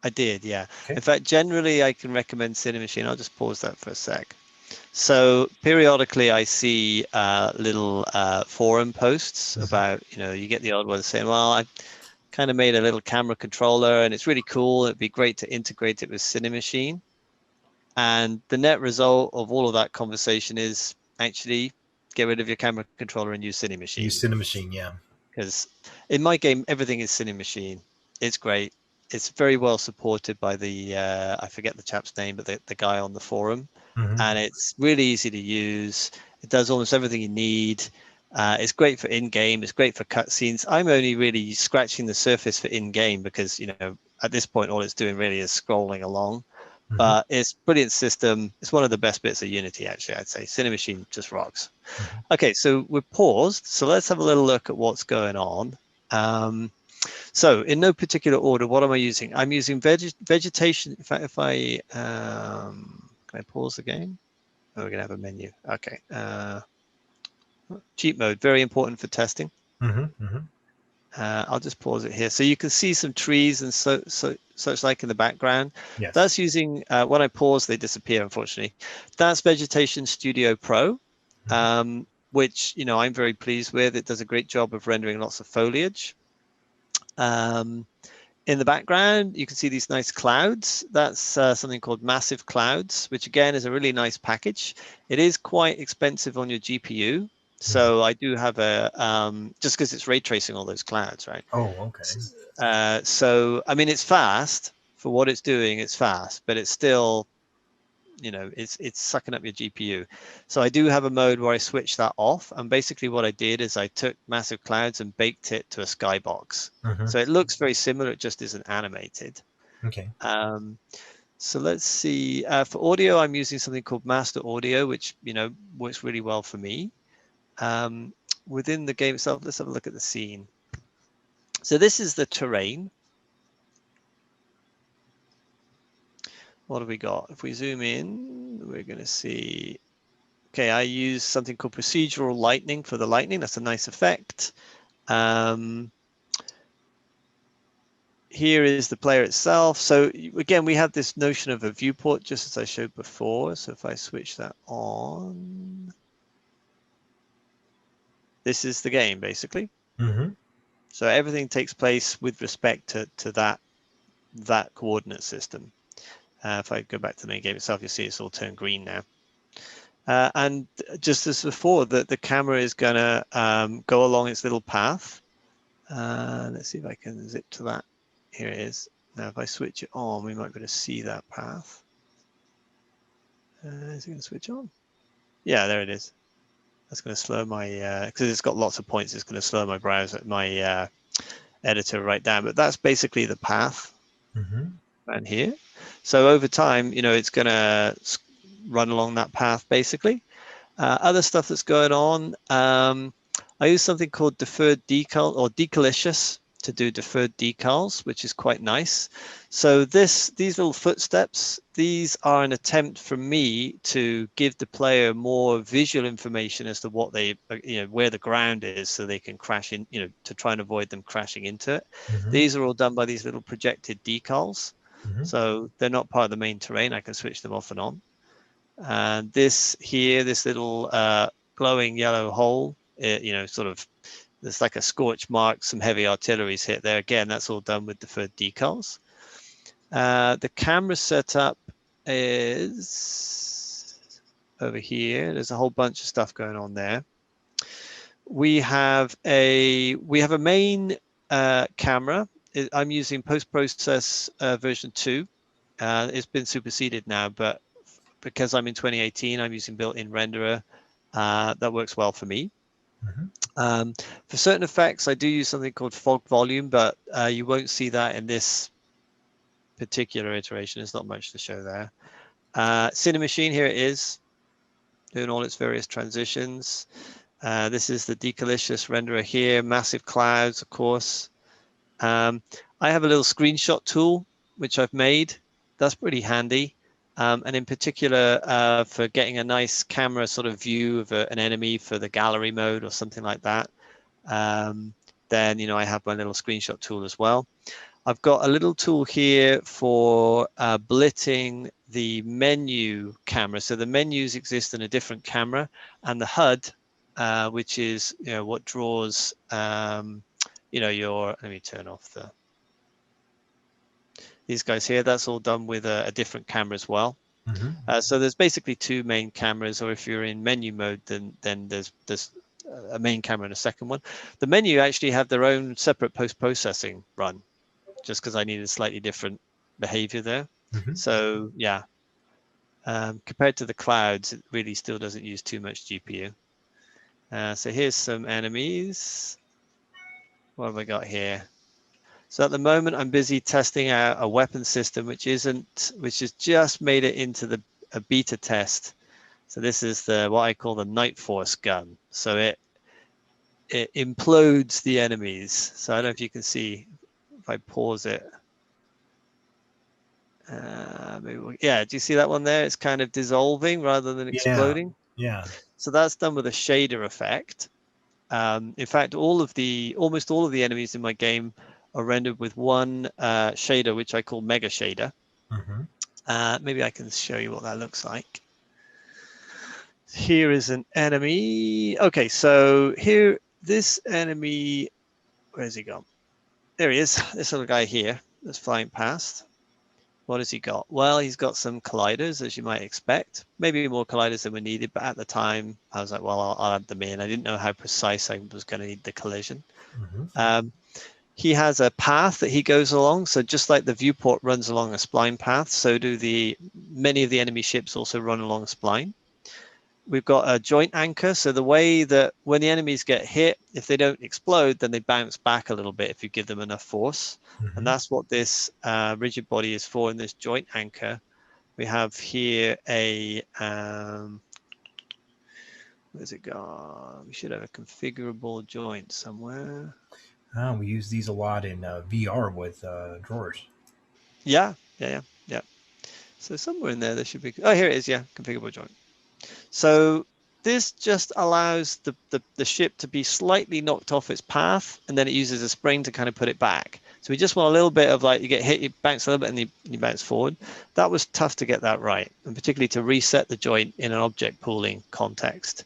I did, yeah. Okay. In fact, generally I can recommend Cinemachine. I'll just pause that for a sec. So periodically I see little forum posts about, you get the odd one saying, well, I kind of made a little camera controller and it's really cool. It'd be great to integrate it with Cinemachine. And the net result of all of that conversation is actually get rid of your camera controller and use Cinemachine. Use Cinemachine, yeah. Because in my game, everything is Cinemachine. It's great. It's very well supported by the, I forget the chap's name, but the guy on the forum. And it's really easy to use. It does almost everything you need. It's great for in-game. It's great for cutscenes. I'm only really scratching the surface for in-game because, at this point, all it's doing really is scrolling along. But it's a brilliant system. It's one of the best bits of Unity, actually, I'd say. Cinemachine just rocks. Okay, so we're paused. So let's have a little look at what's going on. So in no particular order, what am I using? I'm using vegetation. In fact, if I, can I pause the game? Oh, we're going to have a menu. Okay. Cheat mode, very important for testing. I'll just pause it here. So you can see some trees and such like in the background. Yes. That's using, when I pause, they disappear, unfortunately. That's Vegetation Studio Pro, which, I'm very pleased with. It does a great job of rendering lots of foliage. In the background, you can see these nice clouds. That's something called Massive Clouds, which again is a really nice package. It is quite expensive on your GPU. So I do have a, just because it's ray tracing all those clouds, right? Oh, okay. So, I mean, it's fast for what it's doing. It's fast, but it's still, it's sucking up your GPU. So I do have a mode where I switch that off. And basically what I did is I took Massive Clouds and baked it to a skybox. So it looks very similar. It just isn't animated. Okay. So let's see. For audio, I'm using something called Master Audio, which, works really well for me. Within the game itself, let's have a look at the scene. So this is the terrain. What have we got? If we zoom in, we're going to see, okay, I use something called procedural lightning for the lightning. That's a nice effect. here is the player itself. So again, we have this notion of a viewport, just as I showed before. So if I switch that on, this is the game basically. Mm-hmm. So everything takes place with respect to that coordinate system. If I go back to the main game itself, you'll see it's all turned green now. And just as before, the camera is going to go along its little path. Let's see if I can zip to that. Here it is. Now, if I switch it on, we might be able to see that path. Is it going to switch on? Yeah, there it is. That's going to slow my, because it's got lots of points, it's going to slow my browser, my editor right down. But that's basically the path around here. So over time, you know, it's going to run along that path basically. Other stuff that's going on, I use something called Deferred Decal or Decalicious to do deferred decals, which is quite nice. So these little footsteps, these are an attempt for me to give the player more visual information as to what they, you know, where the ground is, so they can crash in, you know, to try and avoid them crashing into it. These are all done by these little projected decals. So they're not part of the main terrain. I can switch them off and on. And this here, this little glowing yellow hole, you know, sort of, there's like a scorch mark, some heavy artillery's hit there. Again, that's all done with deferred decals. The camera setup is over here. There's a whole bunch of stuff going on there. We have a main camera. I'm using post-process version 2. It's been superseded now, but because I'm in 2018, I'm using built-in renderer. That works well for me. For certain effects, I do use something called fog volume, but you won't see that in this particular iteration. There's not much to show there. Cinemachine, here it is, doing all its various transitions. This is the Decalicious renderer here, massive clouds, of course. I have a little screenshot tool, which I've made. That's pretty handy. And in particular, for getting a nice camera sort of view of an enemy for the gallery mode or something like that, then, you know, I have my little screenshot tool as well. I've got a little tool here for blitting the menu camera. So the menus exist in a different camera, and the HUD, which is, you know, what draws, you know, your, let me turn off these guys here. That's all done with a different camera as well. So there's basically two main cameras, or if you're in menu mode, then there's a main camera and a second one. The menu actually have their own separate post-processing run, just because I needed slightly different behavior there. So yeah, compared to the clouds, it really still doesn't use too much GPU. So here's some enemies. What have I got here? So at the moment, I'm busy testing out a weapon system, which has just made it into a beta test. So this is what I call the Night Force gun. So it implodes the enemies. So I don't know if you can see if I pause it. Yeah, do you see that one there? It's kind of dissolving rather than exploding. Yeah. So that's done with a shader effect. In fact, almost all of the enemies in my game are rendered with one shader, which I call Mega Shader. Maybe I can show you what that looks like. Here is an enemy. Okay, so here, this enemy, where's he gone? There he is, this little guy here that's flying past. What has he got? Well, he's got some colliders, as you might expect. Maybe more colliders than were needed, but at the time, I was like, well, I'll add them in. I didn't know how precise I was going to need the collision. He has a path that he goes along. So just like the viewport runs along a spline path, so do many of the enemy ships also run along a spline. We've got a joint anchor. So the way that when the enemies get hit, if they don't explode, then they bounce back a little bit if you give them enough force. And that's what this rigid body is for in this joint anchor. We have here where's it gone? We should have a configurable joint somewhere. We use these a lot in VR with drawers. Yeah. So somewhere in there should be. Oh, here it is. Yeah, configurable joint. So this just allows the ship to be slightly knocked off its path, and then it uses a spring to kind of put it back. So we just want a little bit of like, you get hit, you bounce a little bit, and you bounce forward. That was tough to get that right, and particularly to reset the joint in an object pooling context.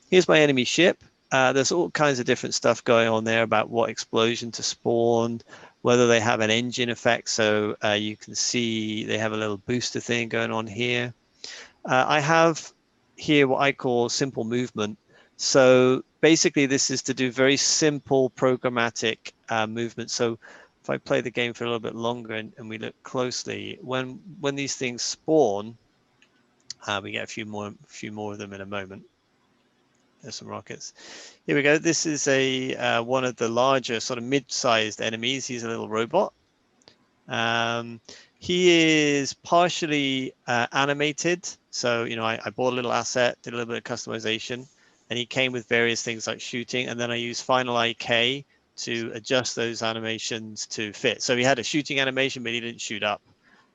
Here's my enemy ship. There's all kinds of different stuff going on there about what explosion to spawn, whether they have an engine effect. So you can see they have a little booster thing going on here. I have here what I call simple movement. So basically this is to do very simple programmatic movement. So if I play the game for a little bit longer and we look closely, when these things spawn, we get a few more of them in a moment. There's some rockets. Here we go. This is a one of the larger sort of mid-sized enemies. He's a little robot. He is partially animated. So, you know, I bought a little asset, did a little bit of customization, and he came with various things like shooting. And then I used Final IK to adjust those animations to fit. So he had a shooting animation, but he didn't shoot up.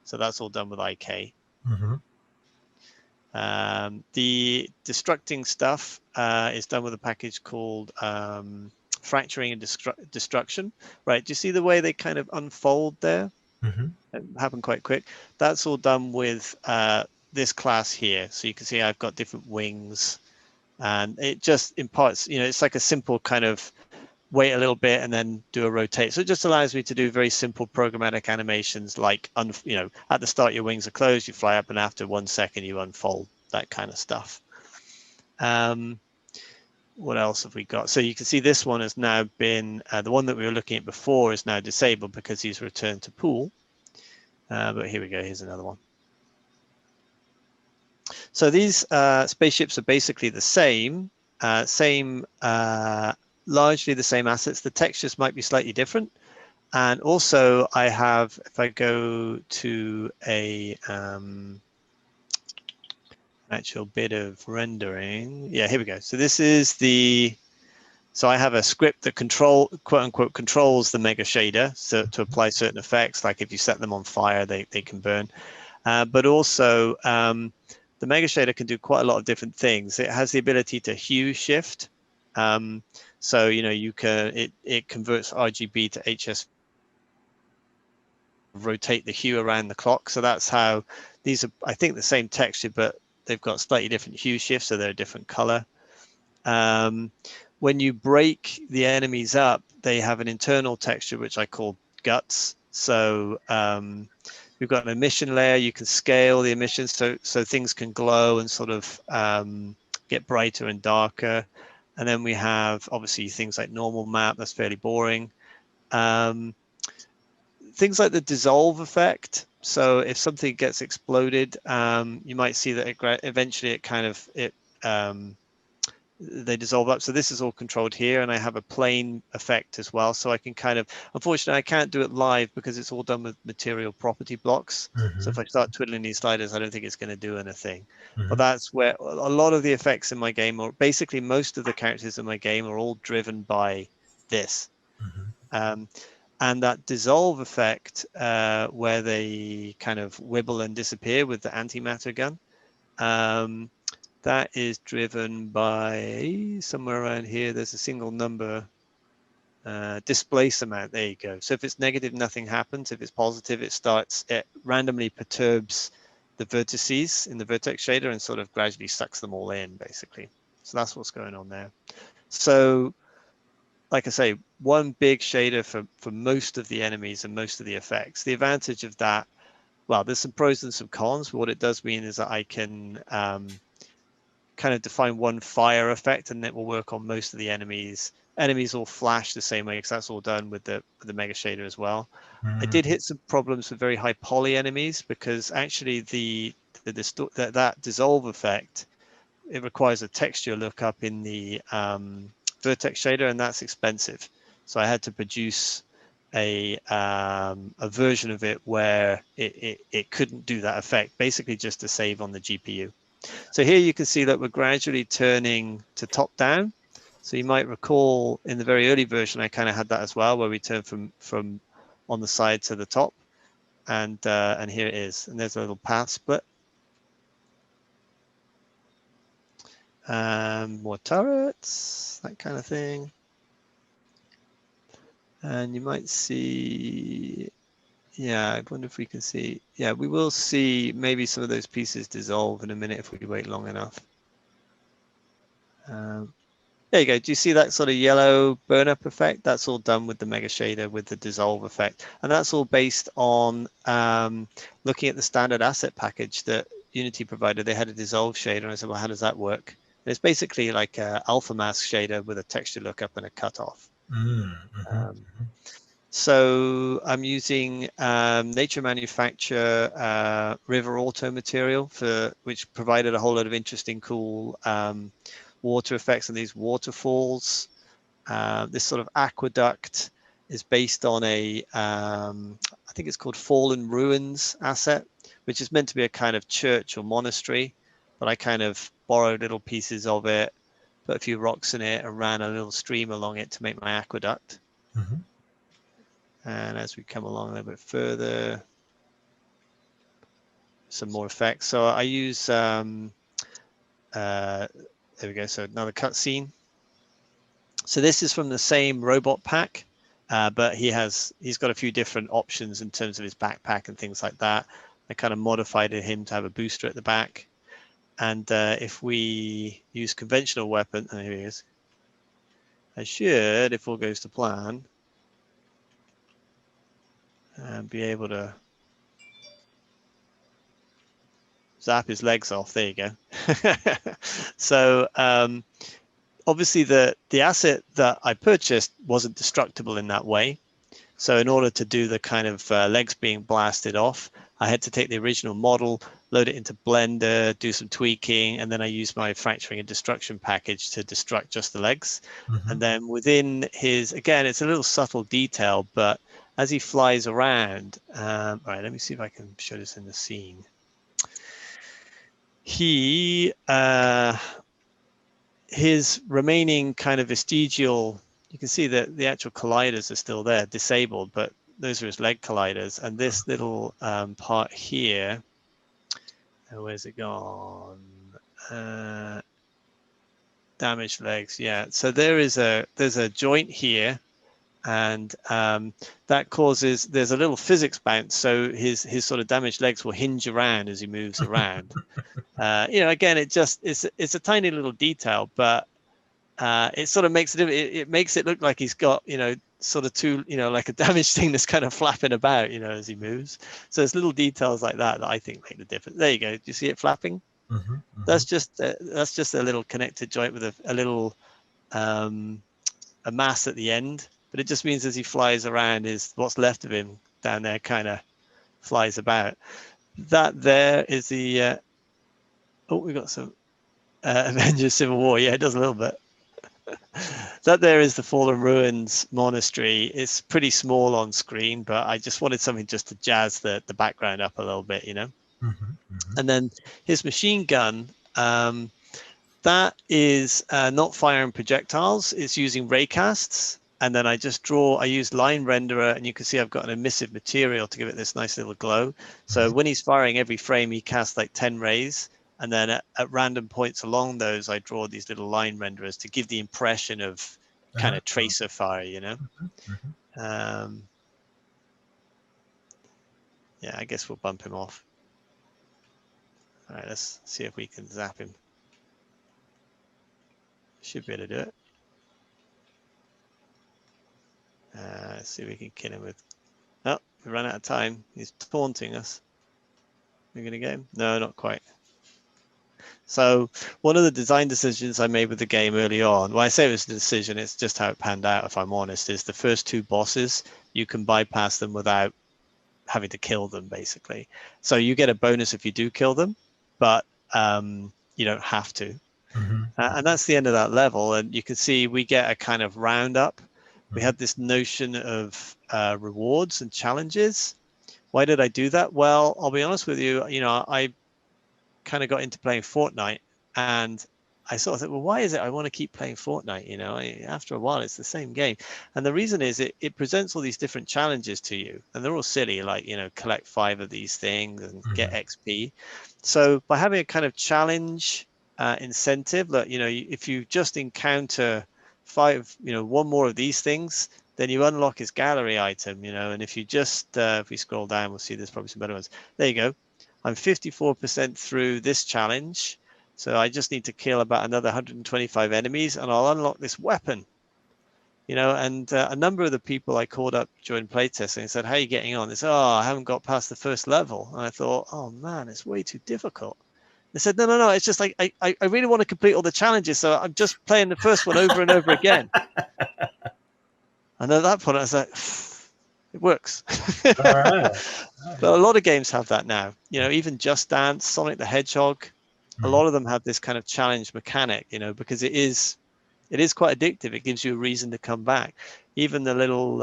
So that's all done with IK. Mm-hmm. The destructing stuff is done with a package called fracturing and destruction. Right? Do you see the way they kind of unfold there? Mm-hmm. It happened quite quick. That's all done with this class here. So you can see I've got different wings, and it just imparts, you know, it's like a simple kind of wait a little bit and then do a rotate. So it just allows me to do very simple programmatic animations, like, you know, at the start your wings are closed, you fly up, and after 1 second you unfold, that kind of stuff. What else have we got? So you can see this one has now been, the one that we were looking at before is now disabled because he's returned to pool. But here we go, here's another one. So these spaceships are basically the same, largely the same assets. The textures might be slightly different. And also I have, if I go to a actual bit of rendering, yeah, here we go. So this is so I have a script that quote unquote controls the mega shader, so to apply certain effects, like if you set them on fire, they can burn. But also the mega shader can do quite a lot of different things. It has the ability to hue shift. So, you know, you can, it converts RGB to HS, rotate the hue around the clock. So that's how these are, I think, the same texture, but they've got slightly different hue shifts, so they're a different color. When you break the enemies up, they have an internal texture, which I call guts. So we've got an emission layer. You can scale the emissions so things can glow and sort of get brighter and darker. And then we have obviously things like normal map. That's fairly boring. Things like the dissolve effect. So if something gets exploded, you might see that eventually it kind of they dissolve up. So this is all controlled here, and I have a plane effect as well. So I can kind of, unfortunately, I can't do it live because it's all done with material property blocks. Mm-hmm. So if I start twiddling these sliders, I don't think it's going to do anything. Mm-hmm. But that's where a lot of the effects in my game, or basically most of the characters in my game, are all driven by this. Mm-hmm. And that dissolve effect, where they kind of wibble and disappear with the antimatter gun, that is driven by somewhere around here. There's a single number, displace amount. There you go. So if it's negative, nothing happens. If it's positive, it randomly perturbs the vertices in the vertex shader and sort of gradually sucks them all in, basically. So that's what's going on there. So like I say, one big shader for most of the enemies and most of the effects. The advantage of that, well, there's some pros and some cons, but what it does mean is that I can kind of define one fire effect, and it will work on most of the enemies. Enemies all flash the same way because that's all done with the mega shader as well. I did hit some problems with very high poly enemies because actually that dissolve effect, it requires a texture lookup in the vertex shader, and that's expensive. So I had to produce a version of it where it couldn't do that effect, basically just to save on the GPU. So here you can see that we're gradually turning to top down. So you might recall in the very early version, I kind of had that as well, where we turn from on the side to the top, and here it is. And there's a little path split. More turrets, that kind of thing. And you might see, yeah, I wonder if we can see, yeah, we will see maybe some of those pieces dissolve in a minute if we wait long enough. There you go. Do you see that sort of yellow burn up effect? That's all done with the mega shader with the dissolve effect. And that's all based on looking at the standard asset package that Unity provided. They had a dissolve shader. And I said, well, how does that work? And it's basically like a alpha mask shader with a texture lookup and a cutoff. So I'm using Nature Manufacture River Auto material which provided a whole lot of interesting, cool water effects and these waterfalls. This sort of aqueduct is based on I think it's called Fallen Ruins asset, which is meant to be a kind of church or monastery, but I kind of borrowed little pieces of it, put a few rocks in it and ran a little stream along it to make my aqueduct. And as we come along a little bit further, some more effects. So I use, there we go. So another cutscene. So this is from the same robot pack, but he's got a few different options in terms of his backpack and things like that. I kind of modified him to have a booster at the back. And if we use conventional weapon, oh, here he is. I should, if all goes to plan, be able to zap his legs off. There you go. So obviously the asset that I purchased wasn't destructible in that way. So in order to do the kind of legs being blasted off, I had to take the original model, load it into Blender, do some tweaking, and then I used my fracturing and destruction package to destruct just the legs. And then within his, again, it's a little subtle detail, but as he flies around, all right, let me see if I can show this in the scene. His remaining kind of vestigial, you can see that the actual colliders are still there, disabled, but those are his leg colliders. And this little part here, where's it gone? Damaged legs, yeah. So there's a joint here, and that causes, there's a little physics bounce, so his sort of damaged legs will hinge around as he moves around. Again, it's a tiny little detail, but it sort of makes it makes it look like he's got sort of two like a damaged thing that's kind of flapping about as he moves. So there's little details like that I think make the difference. There you go. Do you see it flapping? That's just a little connected joint with a little a mass at the end, but it just means as he flies around, what's left of him down there kind of flies about. That there is the we got some Avengers Civil War. Yeah, it does a little bit. That there is the Fallen Ruins monastery. It's pretty small on screen, but I just wanted something just to jazz the background up a little bit, And then his machine gun, that is not firing projectiles. It's using raycasts. And then I use line renderer, and you can see I've got an emissive material to give it this nice little glow. So when he's firing every frame, he casts like 10 rays. And then at random points along those, I draw these little line renderers to give the impression of kind of tracer fire, Yeah, I guess we'll bump him off. All right, let's see if we can zap him. Should be able to do it. Let's see if we can kill him with... Oh, we ran out of time. He's taunting us. We're going to get him? No, not quite. So one of the design decisions I made with the game early on, well, I say it was a decision, it's just how it panned out, if I'm honest, is the first two bosses, you can bypass them without having to kill them, basically. So you get a bonus if you do kill them, but you don't have to. And that's the end of that level. And you can see we get a kind of roundup. We had this notion of rewards and challenges. Why did I do that? Well, I'll be honest with you, I kind of got into playing Fortnite, and I sort of thought, well, why is it I want to keep playing Fortnite? After a while, it's the same game. And the reason is it presents all these different challenges to you, and they're all silly, like, collect 5 of these things and get XP. So by having a kind of challenge incentive, that, if you just encounter 5, one more of these things, then you unlock his gallery item, you know, and if you just, if we scroll down, we'll see there's probably some better ones. There you go. I'm 54% through this challenge. So I just need to kill about another 125 enemies and I'll unlock this weapon. You know, and a number of the people I called up during playtesting and said, how are you getting on? They said, oh, I haven't got past the first level. And I thought, oh man, it's way too difficult. They said, no, it's just like, I really want to complete all the challenges. So I'm just playing the first one over and over again. And at that point, I was like, it works. All right. But a lot of games have that now. You know, even Just Dance, Sonic the Hedgehog, a lot of them have this kind of challenge mechanic, you know, because it is quite addictive. It gives you a reason to come back. Even the little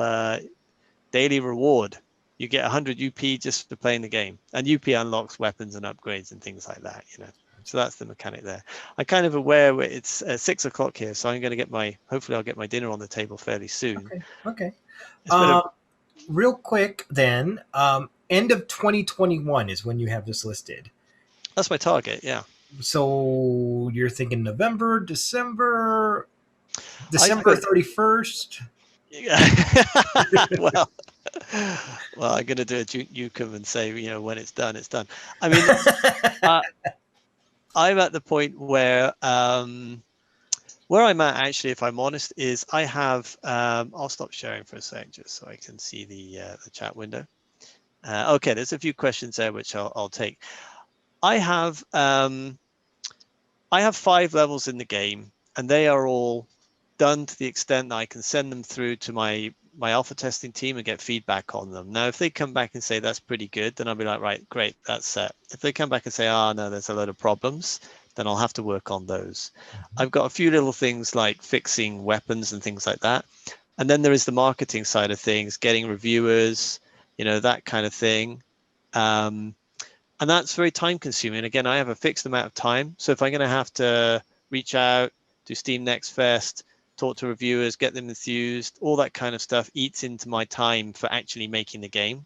daily reward, you get 100 UP just for playing the game, and UP unlocks weapons and upgrades and things like that, you know. So that's the mechanic there. I'm kind of aware it's 6 o'clock here, so I'm going to hopefully I'll get my dinner on the table fairly soon. Okay. It's been real quick then, end of 2021 is when you have this listed. That's my target, yeah. So you're thinking November, December 31st? well, I'm going to do a Yukum and say, you know, when it's done, it's done. I mean, I'm at the point where I'm at, actually, if I'm honest, is I have, I'll stop sharing for a sec just so I can see the chat window. Okay, there's a few questions there which I'll take. I have 5 levels in the game, and they are all done to the extent that I can send them through to my alpha testing team and get feedback on them. Now, if they come back and say that's pretty good, then I'll be like, right, great, that's set. If they come back and say, oh, no, there's a load of problems, then I'll have to work on those. I've got a few little things like fixing weapons and things like that. And then there is the marketing side of things, getting reviewers, you know, that kind of thing. And that's very time consuming. Again, I have a fixed amount of time. So if I'm going to have to reach out, do Steam Next Fest, talk to reviewers, get them enthused, all that kind of stuff eats into my time for actually making the game.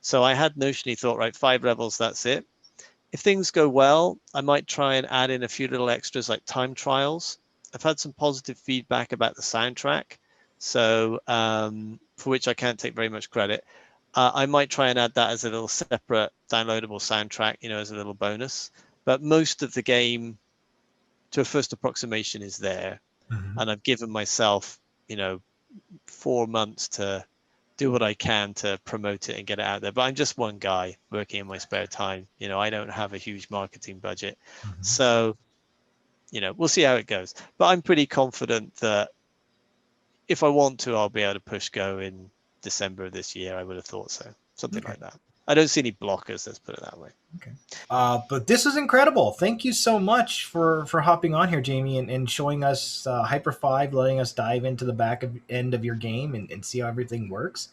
So I had notionally thought, right, 5 levels, that's it. If things go well, I might try and add in a few little extras like time trials. I've had some positive feedback about the soundtrack, so for which I can't take very much credit. I might try and add that as a little separate downloadable soundtrack, you know, as a little bonus. But most of the game, to a first approximation, is there. And I've given myself, you know, 4 months to do what I can to promote it and get it out there. But I'm just one guy working in my spare time. You know, I don't have a huge marketing budget. So, you know, we'll see how it goes. But I'm pretty confident that if I want to, I'll be able to push go in December of this year. I would have thought so. Something like that. I don't see any blockers, let's put it that way. Okay. But this is incredible. Thank you so much for hopping on here, Jamie, and showing us Hyper-5, letting us dive into the back end of your game and see how everything works.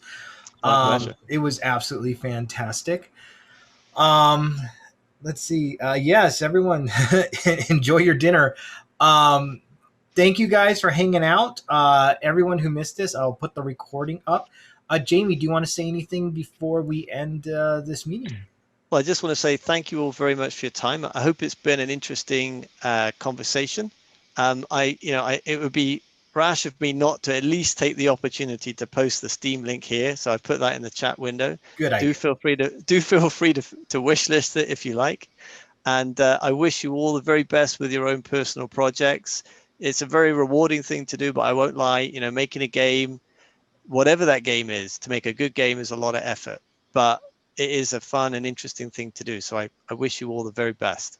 My pleasure. It was absolutely fantastic. Let's see. Yes, everyone, enjoy your dinner. Thank you guys for hanging out. Everyone who missed this, I'll put the recording up. Jamie, do you want to say anything before we end this meeting? Well, I just want to say thank you all very much for your time. I hope it's been an interesting conversation. It would be rash of me not to at least take the opportunity to post the Steam link here. So I put that in the chat window. Good idea. Do feel free to wish list it if you like. And I wish you all the very best with your own personal projects. It's a very rewarding thing to do, but I won't lie, you know, making a game, whatever that game is, to make a good game is a lot of effort, but it is a fun and interesting thing to do. So I wish you all the very best.